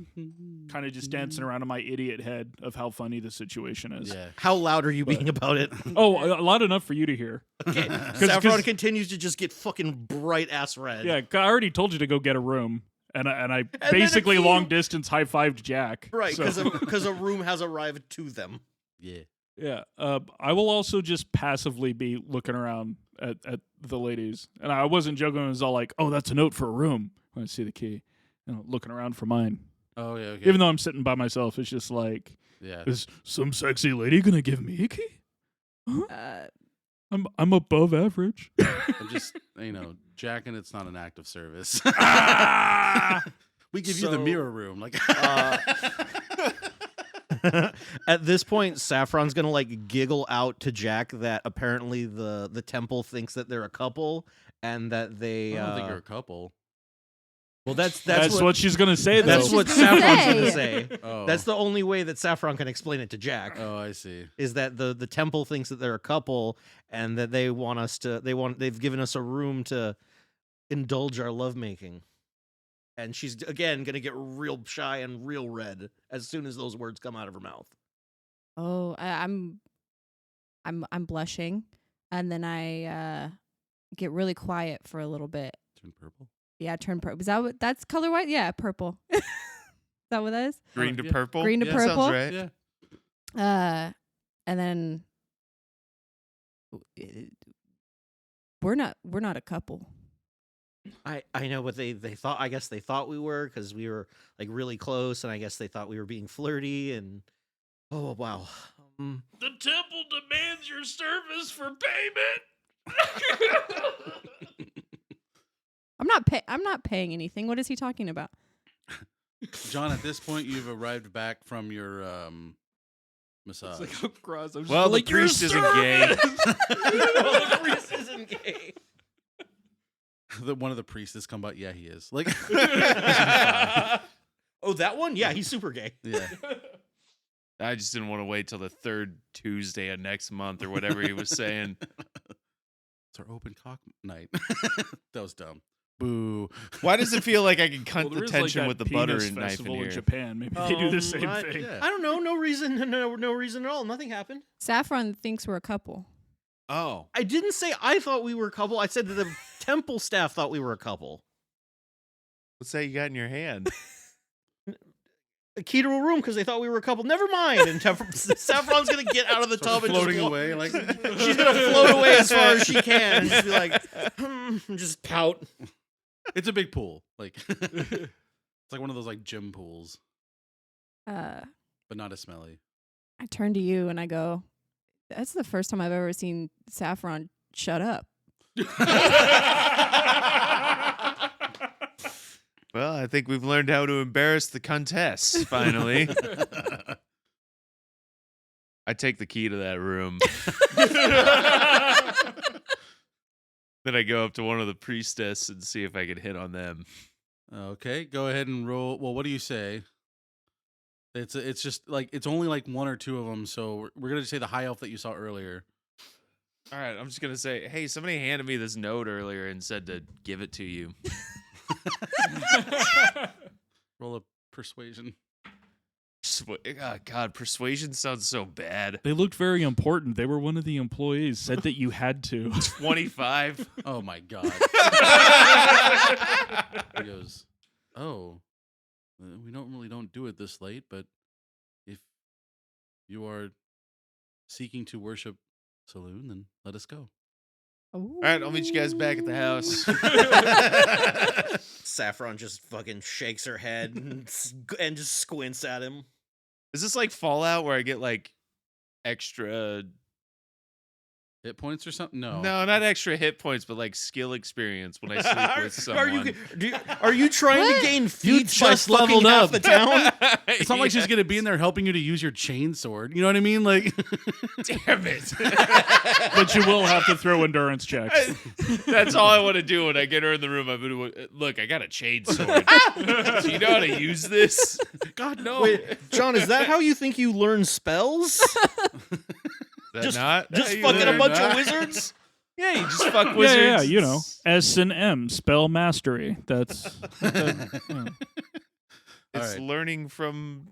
kind of just dancing around in my idiot head of how funny the situation is. Yeah. How loud are you being about it? Oh, a lot enough for you to hear. Okay. Saffron continues to just get fucking bright ass red. Yeah, I already told you to go get a room, and I then basically a key. long distance high fived Jack. Right, So- because a room has arrived to them. Yeah. Yeah. I will also just passively be looking around at the ladies. And I wasn't joking. It was all like, oh, that's a note for a room. When I see the key. Looking around for mine. Oh yeah. Okay. Even though I'm sitting by myself, it's just like, yeah. is some sexy lady going to give me a key? Huh? I'm above average. I'm just Jacking. It's not an act of service. We give you the So, mirror room. Like. At this point, Saffron's gonna like giggle out to Jack that apparently the temple thinks that they're a couple and that they. I don't think you're a couple. Well, that's what she's going to say, though. that's what She's gonna Saffron's say. gonna say. Oh. That's the only way that Saffron can explain it to Jack. Oh, I see. Is that the temple thinks that they're a couple and that they want us to they've given us a room to indulge our lovemaking. And she's again gonna get real shy and real red as soon as those words come out of her mouth. Oh, I'm blushing, and then I get really quiet for a little bit. Turn purple. Yeah, turn purple. Is that what that's color white? Yeah, purple. Is that what that is? Green to Yeah. purple? Green to Yeah, purple? sounds right. Yeah. And then we're not a couple. I know what they thought. I guess they thought we were because we were like really close, and I guess they thought we were being flirty. And oh wow, The temple demands your service for payment. I'm not paying anything. What is he talking about? John, at this point, you've arrived back from your massage. It's like, cross. I'm just Well, the like, "Your priest isn't gay." service!" the priest isn't gay. One of the priests come by. Yeah, he is. Like, Oh, that one? Yeah, he's super gay. yeah. I just didn't want to wait till the third Tuesday of next month or whatever he was saying. It's our open cock night. That was dumb. Boo. Why does it feel like I can cut Well, the there is, like, tension that with the penis butter and knife in festival here? Japan. Maybe they do the same thing. Yeah. I don't know. No reason. No reason at all. Nothing happened. Saffron thinks we're a couple. Oh. I didn't say I thought we were a couple. I said that the temple staff thought we were a couple. What's that you got in your hand? A key to a room because they thought we were a couple. Never mind. And Saffron's gonna get out of the tub and floating just away. Like, She's gonna float away as far as she can and just be like, and just pout. it's a big pool. Like, it's like one of those like gym pools, I but not as smelly. turn to you and I go, "That's the first time I've ever seen Saffron shut up." Well, I think we've learned how to embarrass the Countess, finally. I take the key to that room. Then I go up to one of the priestess and see if I can hit on them. Okay, go ahead and roll. Well, what do you say? It's just like it's only like one or two of them, so we're gonna say the high elf that you saw earlier. All right, I'm just going to say, hey, somebody handed me this note earlier and said to give it to you. Roll a persuasion. God, persuasion sounds so bad. They looked very important. They were one of the employees. Said that you had to. 25. Oh my god. He goes, "Oh, we don't do it this late, but if you are seeking to worship Saloon, then let us go." All right, I'll meet you guys back at the house. Saffron just fucking shakes her head and just squints at him. Is this like Fallout where I get like extra? Hit points or something? No. No, not extra hit points, but like skill experience when I sleep with someone. Are you trying What? to gain feats by just fucking leveled half up. the town? It's not like she's gonna be in there helping you to use your chainsaw. You know what I mean? Like, Damn it. But you will have to throw endurance checks. That's all I want to do when I get her in the room. I'm gonna look. I got a chainsword. Do you know how to use this? God no. Wait, John, is that how you think you learn spells? Is that not? Just how you fucking a learn? bunch of wizards? Yeah, you just fuck wizards. Yeah, you know, S&M, spell mastery. That's It's Alright. learning from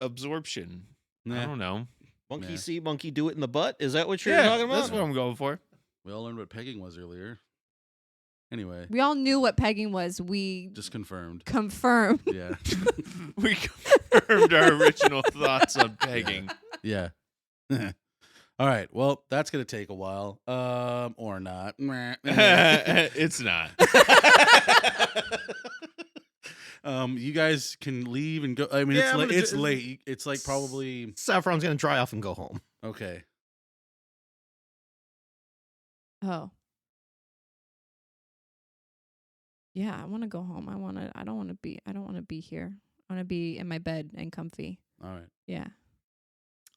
absorption. I nah, don't know. Monkey Yeah. see, monkey do it in the butt? Is that what you're Yeah, talking about? that's what I'm going for. we all learned what pegging was earlier. Anyway, We all knew what pegging was. We just confirmed. confirmed. Yeah, We confirmed our original thoughts on pegging. yeah. All right. Well, that's gonna take a while, or not. It's not. You guys can leave and go. I mean, Yeah, I'm gonna it's ju- late. It's like probably Saffron's gonna dry off and go home. okay. Oh. Yeah, I want to go home. I don't want to be here. I want to be in my bed and comfy. All right. Yeah.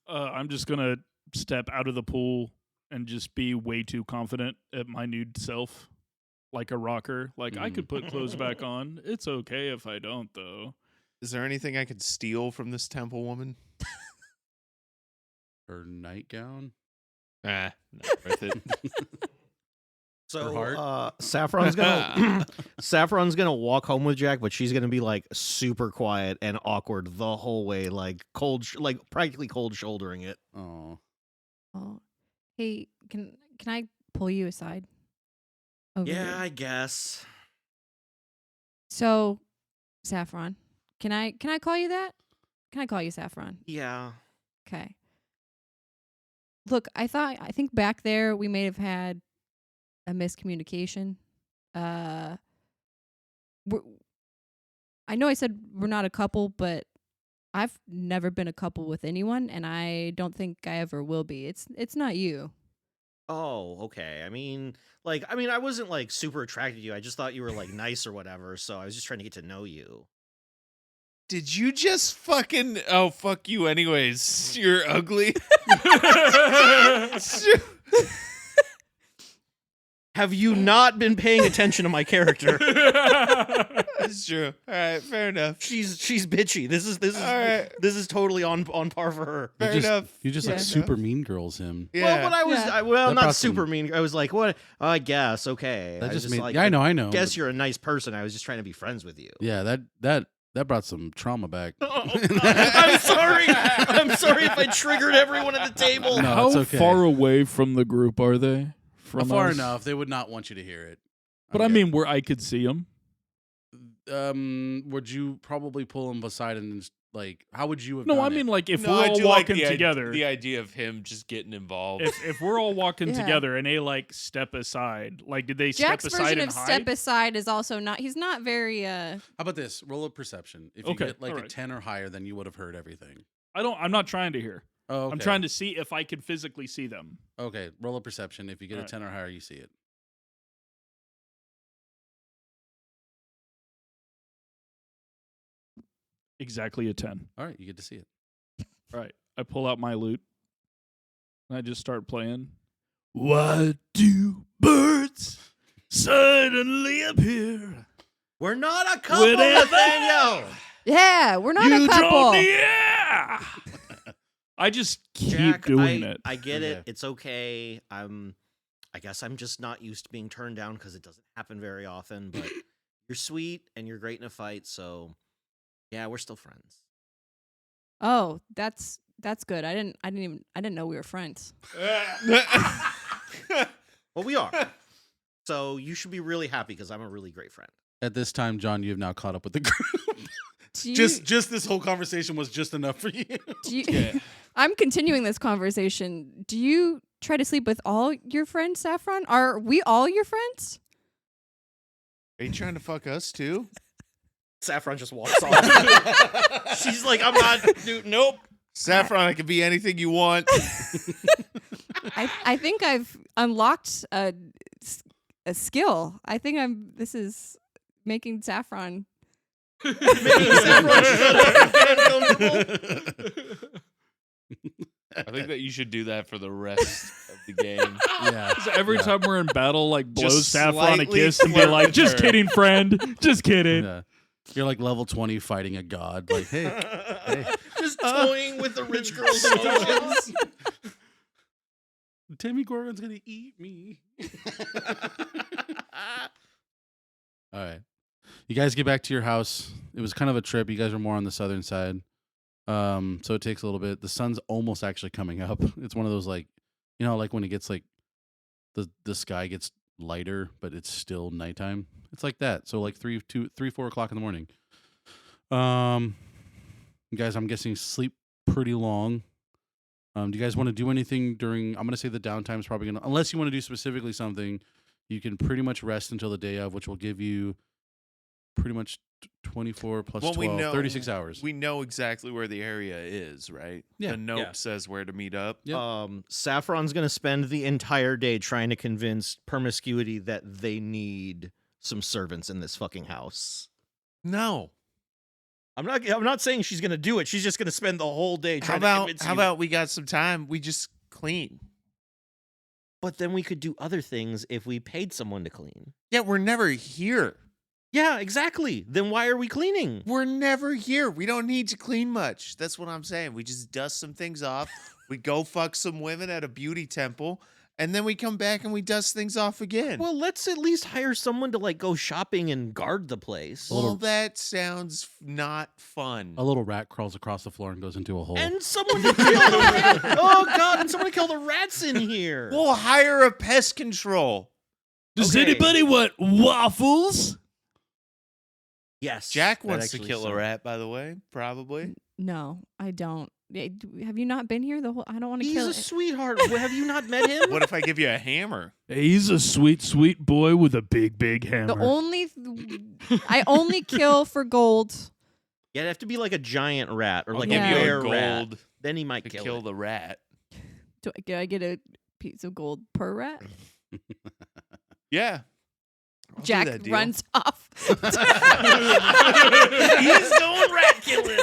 I'm just gonna step out of the pool and just be way too confident at my nude self, like a rocker. Like I could put clothes back on. It's okay if I don't, though. Is there anything I could steal from this temple woman? Her nightgown. Not worth it. So heart? Saffron's gonna walk home with Jack, but she's gonna be like super quiet and awkward the whole way, like practically cold shouldering it. Oh, Oh. Hey, can I pull you aside? Over Yeah, here? I guess. So, Saffron, can I call you that? Can I call you Saffron? Yeah. Okay. Look, I think back there we may have had a miscommunication. I know I said we're not a couple, but I've never been a couple with anyone, and I don't think I ever will be. It's not you. Oh, okay. I mean, I wasn't like super attracted to you. I just thought you were like nice or whatever. So I was just trying to get to know you. Did you just fucking... Oh, fuck you anyways. You're ugly. Have you not been paying attention to my character? That's true. All right, fair enough. She's bitchy. This is All right. this is totally on par for her. Fair you just, enough. You just like Yeah. super mean girls him. Yeah. Well, but I was Yeah. I, That not brought super some- mean. I was like, what? I guess okay. That I just was made. like, Yeah, I know. Guess but- you're a nice person. I was just trying to be friends with you. Yeah, that brought some trauma back. I'm sorry. I'm sorry if I triggered everyone at the table. No, How it's okay. far away from the group are they? From Far us? enough. They would not want you to hear it. But I mean, where I could see them. would you probably pull him aside and just, like, how would you have? No, done I it? mean, like if No, we're I all do like walking the together. the idea of him just getting involved. If we're all walking Yeah. together and they like step aside, like did they Jack's step aside version and of hide? step aside is also not. He's not very. How about this? Roll a perception. If you Okay, get like a alright. 10 or higher, then you would have heard everything. I'm not trying to hear. Oh, okay. I'm trying to see if I can physically see them. Okay, roll a perception. If you get a Alright. 10 or higher, you see it. Exactly a 10. All right, you get to see it. All right. I pull out my lute and I just start playing. Why do birds suddenly appear? We're not a couple, Whenever- Nathaniel. Yeah, we're not a You couple. draw near. I just keep Jack, doing it. I get it. Okay. It's okay. I guess I'm just not used to being turned down because it doesn't happen very often. But you're sweet and you're great in a fight, so yeah, we're still friends. Oh, that's good. I didn't know we were friends. Well, we are. So you should be really happy because I'm a really great friend. At this time, John, you have now caught up with the group. Do you, just this whole conversation was just enough for you. do you I'm continuing this conversation. Do you try to sleep with all your friends, Saffron? Are we all your friends? Are you trying to fuck us too? Saffron just walks off. She's like, I'm not, dude, nope. Saffron, I can be anything you want. I think I've unlocked a skill. I think this is making Saffron I think that you should do that for the rest of the game. Yeah. So every time we're in battle, like blows Just Saffron a slightly kiss and be flirt like, with "Just her." kidding, friend. Just kidding." Yeah. You're like level 20 fighting a god. Like, hey, Just toying with the rich girl's emotions. Timmy Gorgon's gonna eat me. All right. You guys get back to your house. It was kind of a trip. You guys were more on the southern side. So it takes a little bit. The sun's almost actually coming up. It's one of those like, like when it gets like the sky gets lighter, but it's still nighttime. It's like that. So like 3, 4 o'clock in the morning. You guys, I'm guessing sleep pretty long. Do you guys want to do anything during? I'm gonna say the downtime is probably gonna, unless you want to do specifically something, you can pretty much rest until the day of, which will give you pretty much 24 plus 12, 36 hours. We know exactly where the area is, right? Yeah. The note Yeah. says where to meet up. Yep. Saffron's going to spend the entire day trying to convince Promiscuity that they need some servants in this fucking house. No. I'm not saying she's going to do it. She's just going to spend the whole day How trying to convince you. about we got some time? We just clean. But then we could do other things if we paid someone to clean. Yeah, we're never here. Yeah, exactly. Then why are we cleaning? We're never here. We don't need to clean much. That's what I'm saying. We just dust some things off. We go fuck some women at a beauty temple, and then we come back and we dust things off again. Well, let's at least hire someone to like go shopping and guard the place. Well, that sounds not fun. A little rat crawls across the floor and goes into a hole. And someone to kill the rat. Oh god, and someone to kill the rats in here. We'll hire a pest control. Does Okay. anybody want waffles? Yes. Jack that wants to actually kill a sounds- rat, by the way, probably. No, I don't. Have you not been here the whole? I don't want to He's kill a it. sweetheart. Have you not met him? What if I give you a hammer? He's a sweet, sweet boy with a big, big hammer. I only kill for gold. Yeah, it'd have to be like a giant rat or I'll like give Yeah. you a a bear gold rat. Then he might to kill, kill it. the rat. Do I get a piece of gold per rat? Yeah. I'll do Jack that deal. runs off He's going rat killing.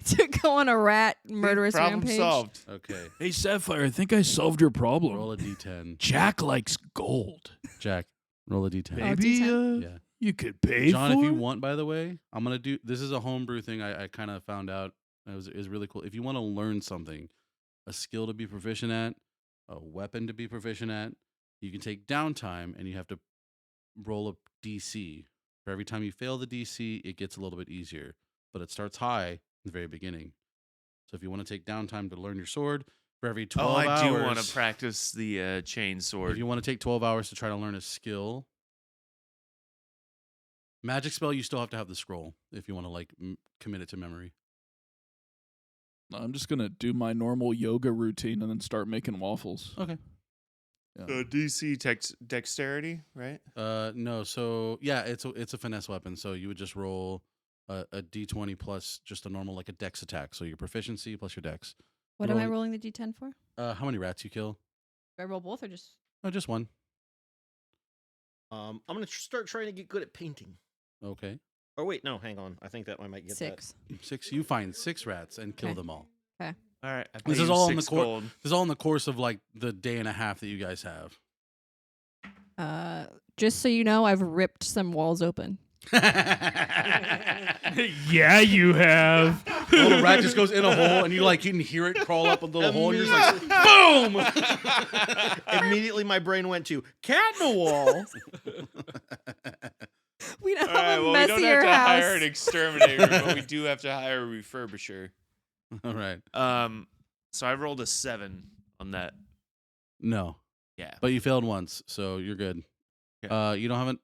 to go on a rat murderous Problem rampage. solved. Okay. Hey, Sapphire, I think I solved your problem. Roll a d10. Jack likes gold. Jack, roll a d10. Oh, Maybe D10? Yeah. you could pay John, for if you it? want, by the way, I'm going to do, this is a homebrew thing I kind of found out. It was really cool. If you want to learn something, a skill to be proficient at, a weapon to be proficient at, you can take downtime and you have to roll a DC. For every time you fail the DC, it gets a little bit easier, but it starts high in the very beginning. So if you want to take downtime to learn your sword, for every 12 hours. I do want to practice the chain sword. If you want to take 12 hours to try to learn a skill, magic spell, you still have to have the scroll if you want to like commit it to memory. I'm just going to do my normal yoga routine and then start making waffles. Okay. Yeah. DC dexterity, right? No. So yeah, it's a finesse weapon. So you would just roll a d20 plus just a normal like a dex attack. So your proficiency plus your dex. What am I rolling the d10 for? How many rats you kill? Do I roll both or just? Oh, just one. I'm gonna start trying to get good at painting. Okay. Oh wait, no, hang on. I think that I might get 6. 6. You find 6 rats and kill Okay. them all. All right. I This pay is you all in the 6 cour- gold. This is all in the course of like the day and a half that you guys have. Just so you know, I've ripped some walls open. Yeah, you have. A little rat just goes in a hole, and you can hear it crawl up a little hole, and you're just like, boom! Immediately, my brain went to cat in a wall. We don't All right, have a well, we don't messier have to house. hire an exterminator, but we do have to hire a refurbisher. All right. So I rolled a 7 on that. No, Yeah. but you failed once, so you're good. Okay. You don't have an.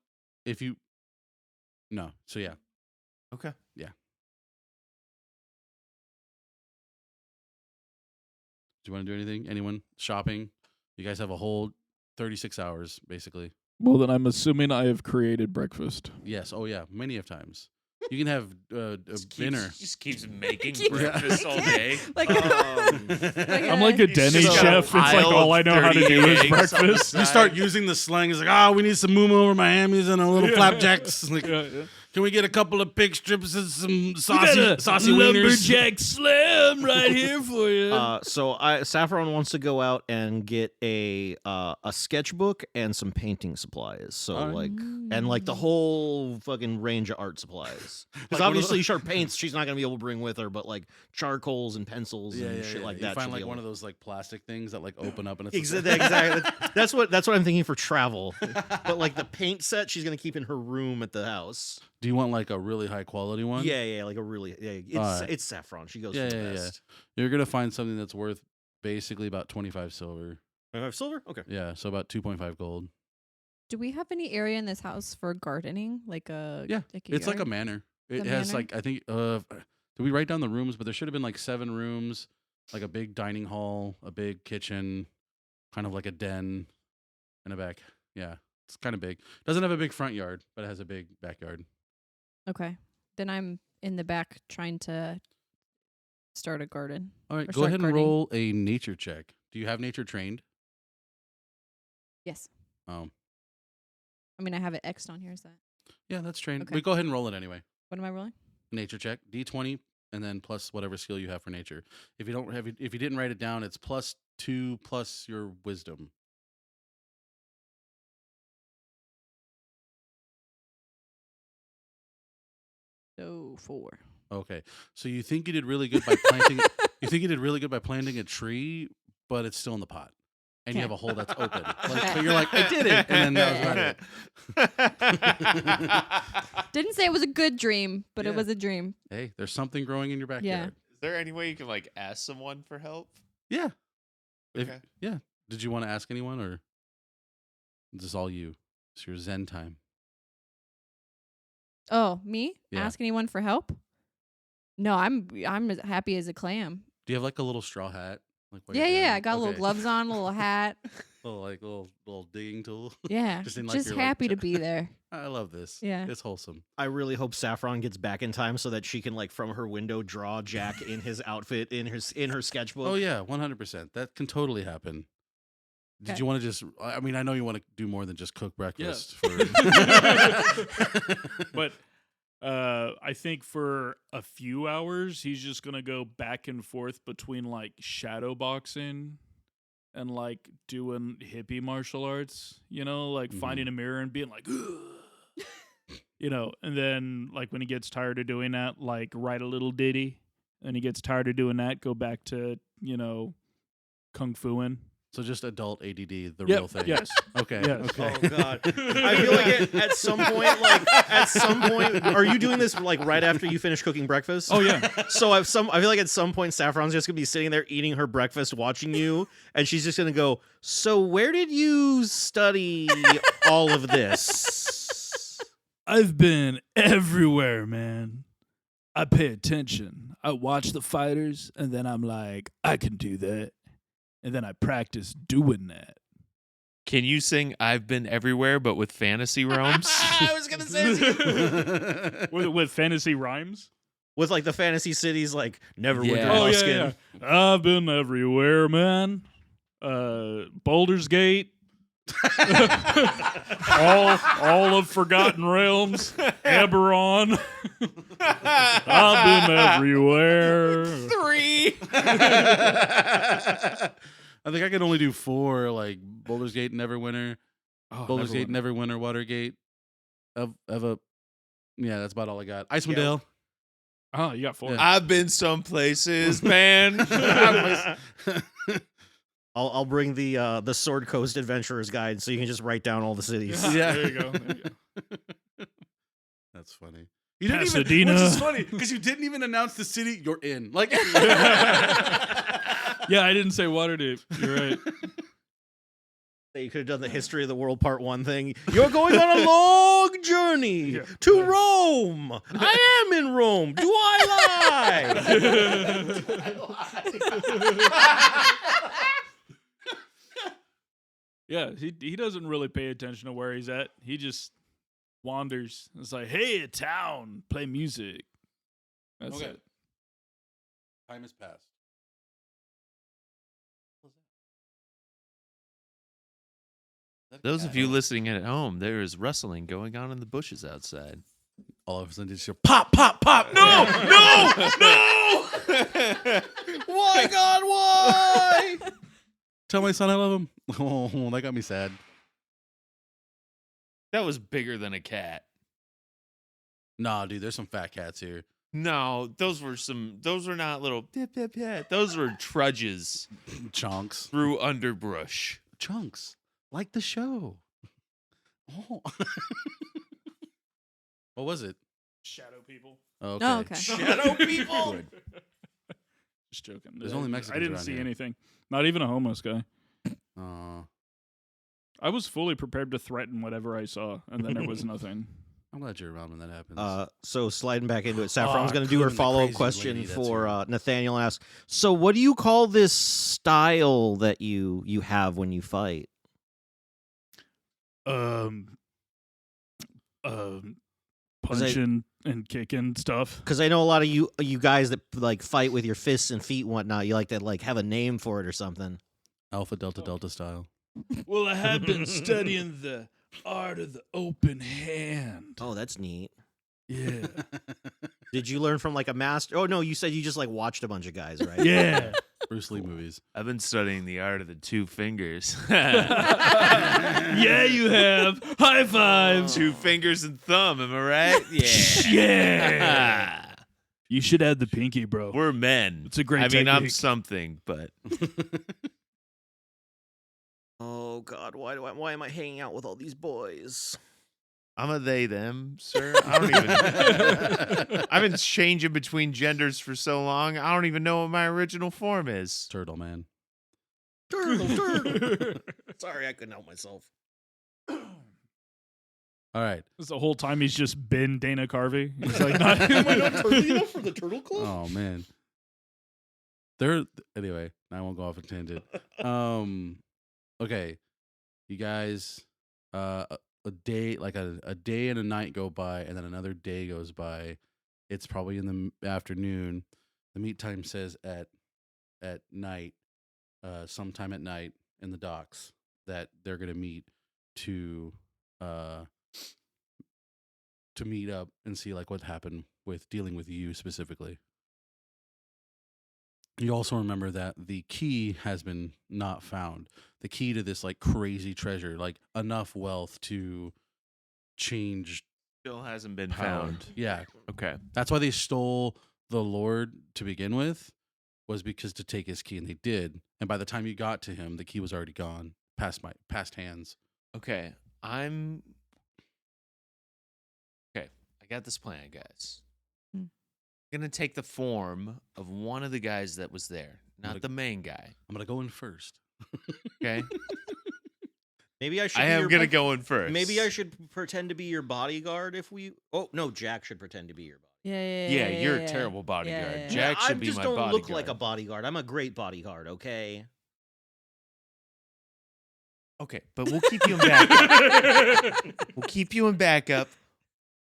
If you. No. So yeah. Okay. Yeah. Do you want to do anything? Anyone shopping? You guys have a whole 36 hours, basically. Well, then I'm assuming I have created breakfast. Yes. Oh yeah. Many of times. You can have a dinner. Just keeps making Keeps breakfast all day. Like, I'm like a He's Denny just got a chef. It's like pile all of I know how to 30 do is eggs on the breakfast. You start using the slang. It's like, oh, we need some moo over Miami's and a little flapjacks. Like, Yeah, yeah. can we get a couple of pig strips and some We got a saucy wieners? lumberjack slam right here for you. So Saffron wants to go out and get a sketchbook and some painting supplies. So All right. like and like the whole fucking range of art supplies. Like Because one of obviously sharp paints she's not gonna be able to bring with her, but like charcoals and pencils and shit like You that. find she'll like be one able of those like plastic things that like open up and it's Exactly. That's what I'm thinking for travel. But like the paint set, she's gonna keep in her room at the house. Do you want like a really high quality one? Yeah, like a really it's Saffron. She goes for the best. You're gonna find something that's worth basically about 25 silver. 25 silver? Okay. Yeah, so about 2.5 gold. do we have any area in this house for gardening? Like a It's like a yard? manor. It The has manor? like I think did we write down the rooms? But there should have been like 7 rooms, like a big dining hall, a big kitchen, kind of like a den, and a back. Yeah, it's kind of big. Doesn't have a big front yard, but it has a big backyard. Okay, then I'm in the back trying to start a garden. All right, Or go start ahead and gardening. roll a nature check. Do you have nature trained? Yes, Oh, I mean I have it X'd on here. Is that yeah, that's trained. Okay. But go ahead and roll it anyway. what am I rolling? Nature check, D20, and then plus whatever skill you have for nature. If you don't have, if you didn't write it down, it's +2 plus your wisdom. So 4. Okay, so you think you did really good by planting. You think you did really good by planting a tree, but it's still in the pot, and you have a hole that's open. Like, but you're like, I did it, and then that was about it. Didn't say it was a good dream, but Yeah. it was a dream. Hey, there's something growing in your backyard. Is there any way you can like ask someone for help? Yeah. Okay. Yeah. Did you want to ask anyone, or is this all you? It's your Zen time. Oh, me? Yeah. Ask anyone for help? No, I'm as happy as a clam. Do you have like a little straw hat? Like while Yeah, you're yeah. doing- I got little okay. gloves on, a little hat. little digging tool. Yeah, Just in, like, just your, like, happy to be there. I love this. Yeah. It's wholesome. I really hope Saffron gets back in time so that she can like from her window draw Jack in his outfit in her sketchbook. Oh yeah, 100%. That can totally happen. Did Okay. you want to just? I mean, I know you want to do more than just cook breakfast. For... But I think for a few hours, he's just going to go back and forth between like shadow boxing and like doing hippie martial arts, like finding a mirror and being like, and then like when he gets tired of doing that, like write a little ditty. And he gets tired of doing that, go back to, kung fuing. So just adult ADD, the Yep, real thing. yes. Okay. Yes. Okay. Oh God! I feel like at some point, are you doing this like right after you finish cooking breakfast? Oh, yeah. So I feel like at some point Saffron's just gonna be sitting there eating her breakfast, watching you, and she's just gonna go, "So where did you study all of this?" I've been everywhere, man. I pay attention. I watch the fighters, and then I'm like, I can do that. And then I practice doing that. Can you sing "I've Been Everywhere" but with fantasy realms? I was gonna say with fantasy rhymes? with like the fantasy cities, like Neverwinter, Yeah. Oh, Luskin. yeah. I've been everywhere, man. Baldur's Gate. all of Forgotten Realms. Eberron. I've been everywhere. 3. I think I can only do 4, like Baldur's Gate, Neverwinter, Oh, Baldur's Gate, Neverwinter. Neverwinter, Watergate. Yeah, that's about all I got. Icewind Dale. Oh, you got 4. Yeah. I've been some places, man. I'll bring the Sword Coast Adventurer's Guide so you can just write down all the cities. Yeah. There you go. That's funny. You didn't even, Pasadena. which is funny because you didn't even announce the city you're in. Like, Yeah, I didn't say Waterdeep. You're right. You could have done the history of the world part 1 thing. You're going on a long journey to Rome. I am in Rome. Do I lie? Yeah, he doesn't really pay attention to where he's at. He just wanders. It's like, hey, a town, play music. That's Okay. it. Time has passed. Those of you listening at home, there is rustling going on in the bushes outside. All of a sudden, it's just pop, pop, pop. No, no, no. Why, God, why? Tell my son I love him. Oh, that got me sad. That was bigger than a cat. Nah, dude, there's some fat cats here. No, those were not little pip, pip, pip. Those were trudges Chunks. through underbrush. Chunks. Like the show. Oh. What was it? Shadow people. Oh, okay. Oh, okay. Shadow people. Good. Just joking. There's only Mexicans I didn't around see here. anything. Not even a homeless guy. I I was fully prepared to threaten whatever I saw, and then there was nothing. I'm glad you're around when that happens. So sliding back into it, Saffron's going to do her Coon, the follow-up crazy question lady, that's for her. Nathaniel. Asks, so what do you call this style that you have when you fight? Punching and kicking stuff. Because I know a lot of you guys that like fight with your fists and feet and whatnot. You like to like have a name for it or something. Alpha, Delta, Delta style. Well, I have been studying the art of the open hand. Oh, that's neat. Yeah. Did you learn from like a master? Oh no, you said you just like watched a bunch of guys, right? Yeah. Bruce Lee movies. I've been studying the art of the 2 fingers. Yeah, you have. High five. 2 fingers and thumb, am I right? Yeah. Yeah. You should add the pinky, bro. We're men. It's a great I mean, I'm technique. something, but Oh God, why am I hanging out with all these boys? I'm a they them, sir. I don't even. I've been changing between genders for so long. I don't even know what my original form is. Turtle man. Turtle. Sorry, I couldn't help myself. All right. This the whole time he's just been Dana Carvey. He's like, not for the turtle club? Oh man. Anyway, I won't go off a tangent. Okay. You guys a day like a day and a night go by and then another day goes by. It's probably in the afternoon. The meet time says at night, sometime at night in the docks that they're gonna meet to meet up and see like what happened with dealing with you specifically. You also remember that the key has been not found. The key to this like crazy treasure, like enough wealth to change Still hasn't been power. found. Yeah, Okay. that's why they stole the Lord to begin with, was because to take his key, and they did. And by the time you got to him, the key was already gone, past hands. Okay. I got this plan, guys. Hmm. I'm gonna take the form of one of the guys that was there, not the main guy. I'm gonna go in first. Okay. Maybe I should. I be am your gonna go in first. Maybe I should pretend to be your bodyguard if we. Oh no, Jack should pretend to be your bodyguard. Yeah, you're a terrible bodyguard. yeah. Jack I should be just my don't bodyguard. look like a bodyguard. I'm a great bodyguard. Okay. Okay, but we'll keep you in backup. We'll keep you in backup.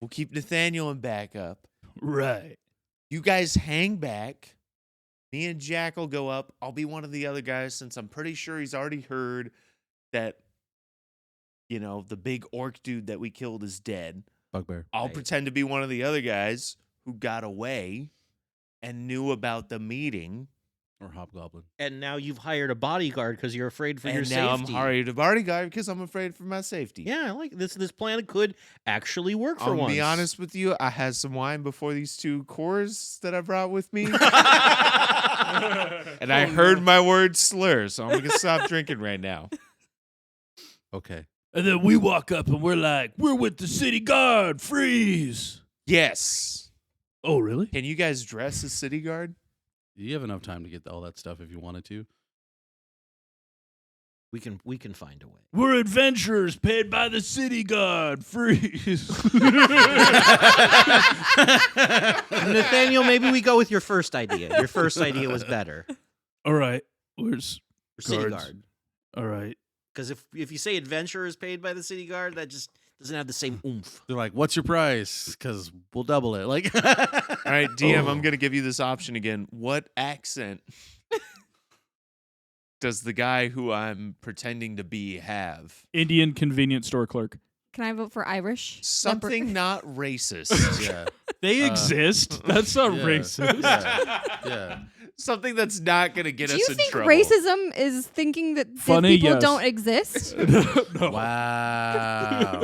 We'll keep Nathaniel in backup. right. You guys hang back. Me and Jack will go up. I'll be one of the other guys since I'm pretty sure he's already heard that, the big orc dude that we killed is dead. Bugbear. I'll Right. pretend to be one of the other guys who got away and knew about the meeting. Or Hobgoblin. And now you've hired a bodyguard because you're afraid for your And now safety. I'm hired a bodyguard because I'm afraid for my safety. Yeah, I like this. This plan could actually work for I'll once. be honest with you. I had some wine before these 2 cores that I brought with me. And I heard my words slur, so I'm going to stop drinking right now. Okay. And then we walk up and we're like, we're with the city guard. Freeze. Yes. Oh, really? Can you guys dress as city guard? You have enough time to get all that stuff if you wanted to. We can find a way. We're adventurers paid by the city guard. Freeze. Nathaniel, maybe we go with your first idea. Your first idea was better. All right. Where's City guards? guard. All right. Because if you say adventurers paid by the city guard, that just doesn't have the same oomph. They're like, "What's your price?" Because we'll double it. Like, All right, DM, I'm going to give you this option again. What accent does the guy who I'm pretending to be have? Indian convenience store clerk. Can I vote for Irish? Something not racist. yeah, They exist. That's not yeah, racist. yeah. Something that's not going to get Do us you in think trouble. racism is thinking that Funny, people yes. don't exist? No. Wow,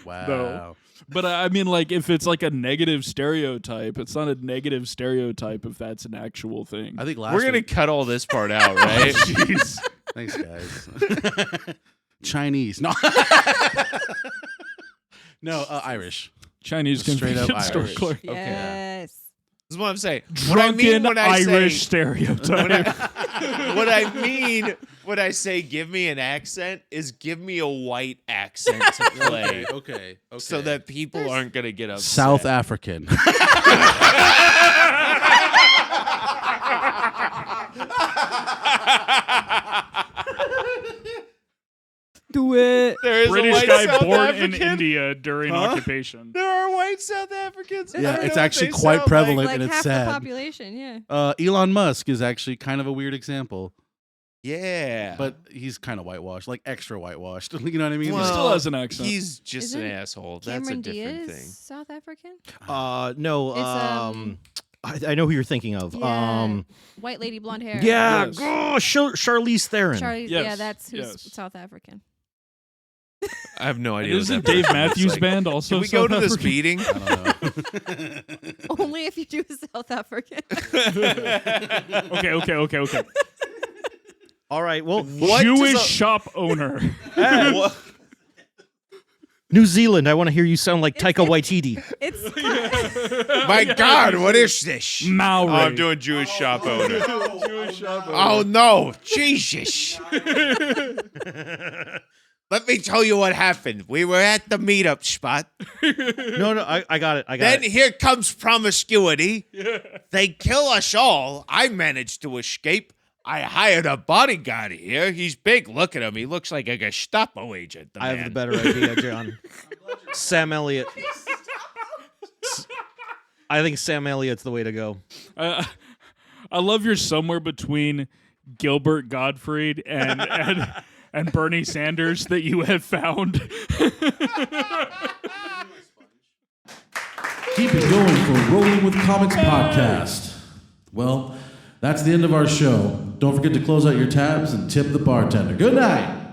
wow. No. But I mean, like, if it's like a negative stereotype, it's not a negative stereotype if that's an actual thing. I think last We're going to week- cut all this part out, right? Jeez. Thanks, guys. Chinese, no, no, Irish. Chinese Straight up convenience store Irish. clerk. Yes. This is what I'm saying. Drunken when I Irish say, stereotype. what I mean when I say give me an accent is give me a white accent to play. Okay. So that people aren't going to get upset. South African. Do it. There is a British white guy South born African. in India during occupation. There are white South Africans. I Yeah, don't it's know what actually they quite sound prevalent. Like and it's half sad. the population, yeah. Elon Musk is actually kind of a weird example, Yeah. but he's kind of whitewashed, like extra whitewashed. You know what I mean? He Well, still has an accent. he's just an Isn't asshole. That's Cameron a different Diaz thing. South African? No. It's, I know who you're thinking of. Yeah. White lady, blonde hair. Yeah. Yes. Oh, Charlize Theron. Charlie, Yes, yeah, that's who's yes. South African. I have no And idea. isn't what that Dave person looks Matthews like. Band also Can we go South to this African? meeting? I don't know. Only if you do South African. Okay. All right. Well, What Jewish does a- shop owner. New Zealand. I want to hear you sound like Taika Waititi. It's My God, what is this? Maori. Oh, I'm doing Jewish shop owner. Jewish shop owner. Oh no, Jesus! Let me tell you what happened. We were at the meetup spot. No, I got it. Then here comes promiscuity. They kill us all. I managed to escape. I hired a bodyguard here. He's big. Look at him. He looks like a Gestapo agent. I have the better idea, John. Sam Elliott. I think Sam Elliott's the way to go. I love you're somewhere between Gilbert Gottfried and Bernie Sanders that you have found. Keep it going for Rolling with Comics podcast. Well, that's the end of our show. Don't forget to close out your tabs and tip the bartender. Good night.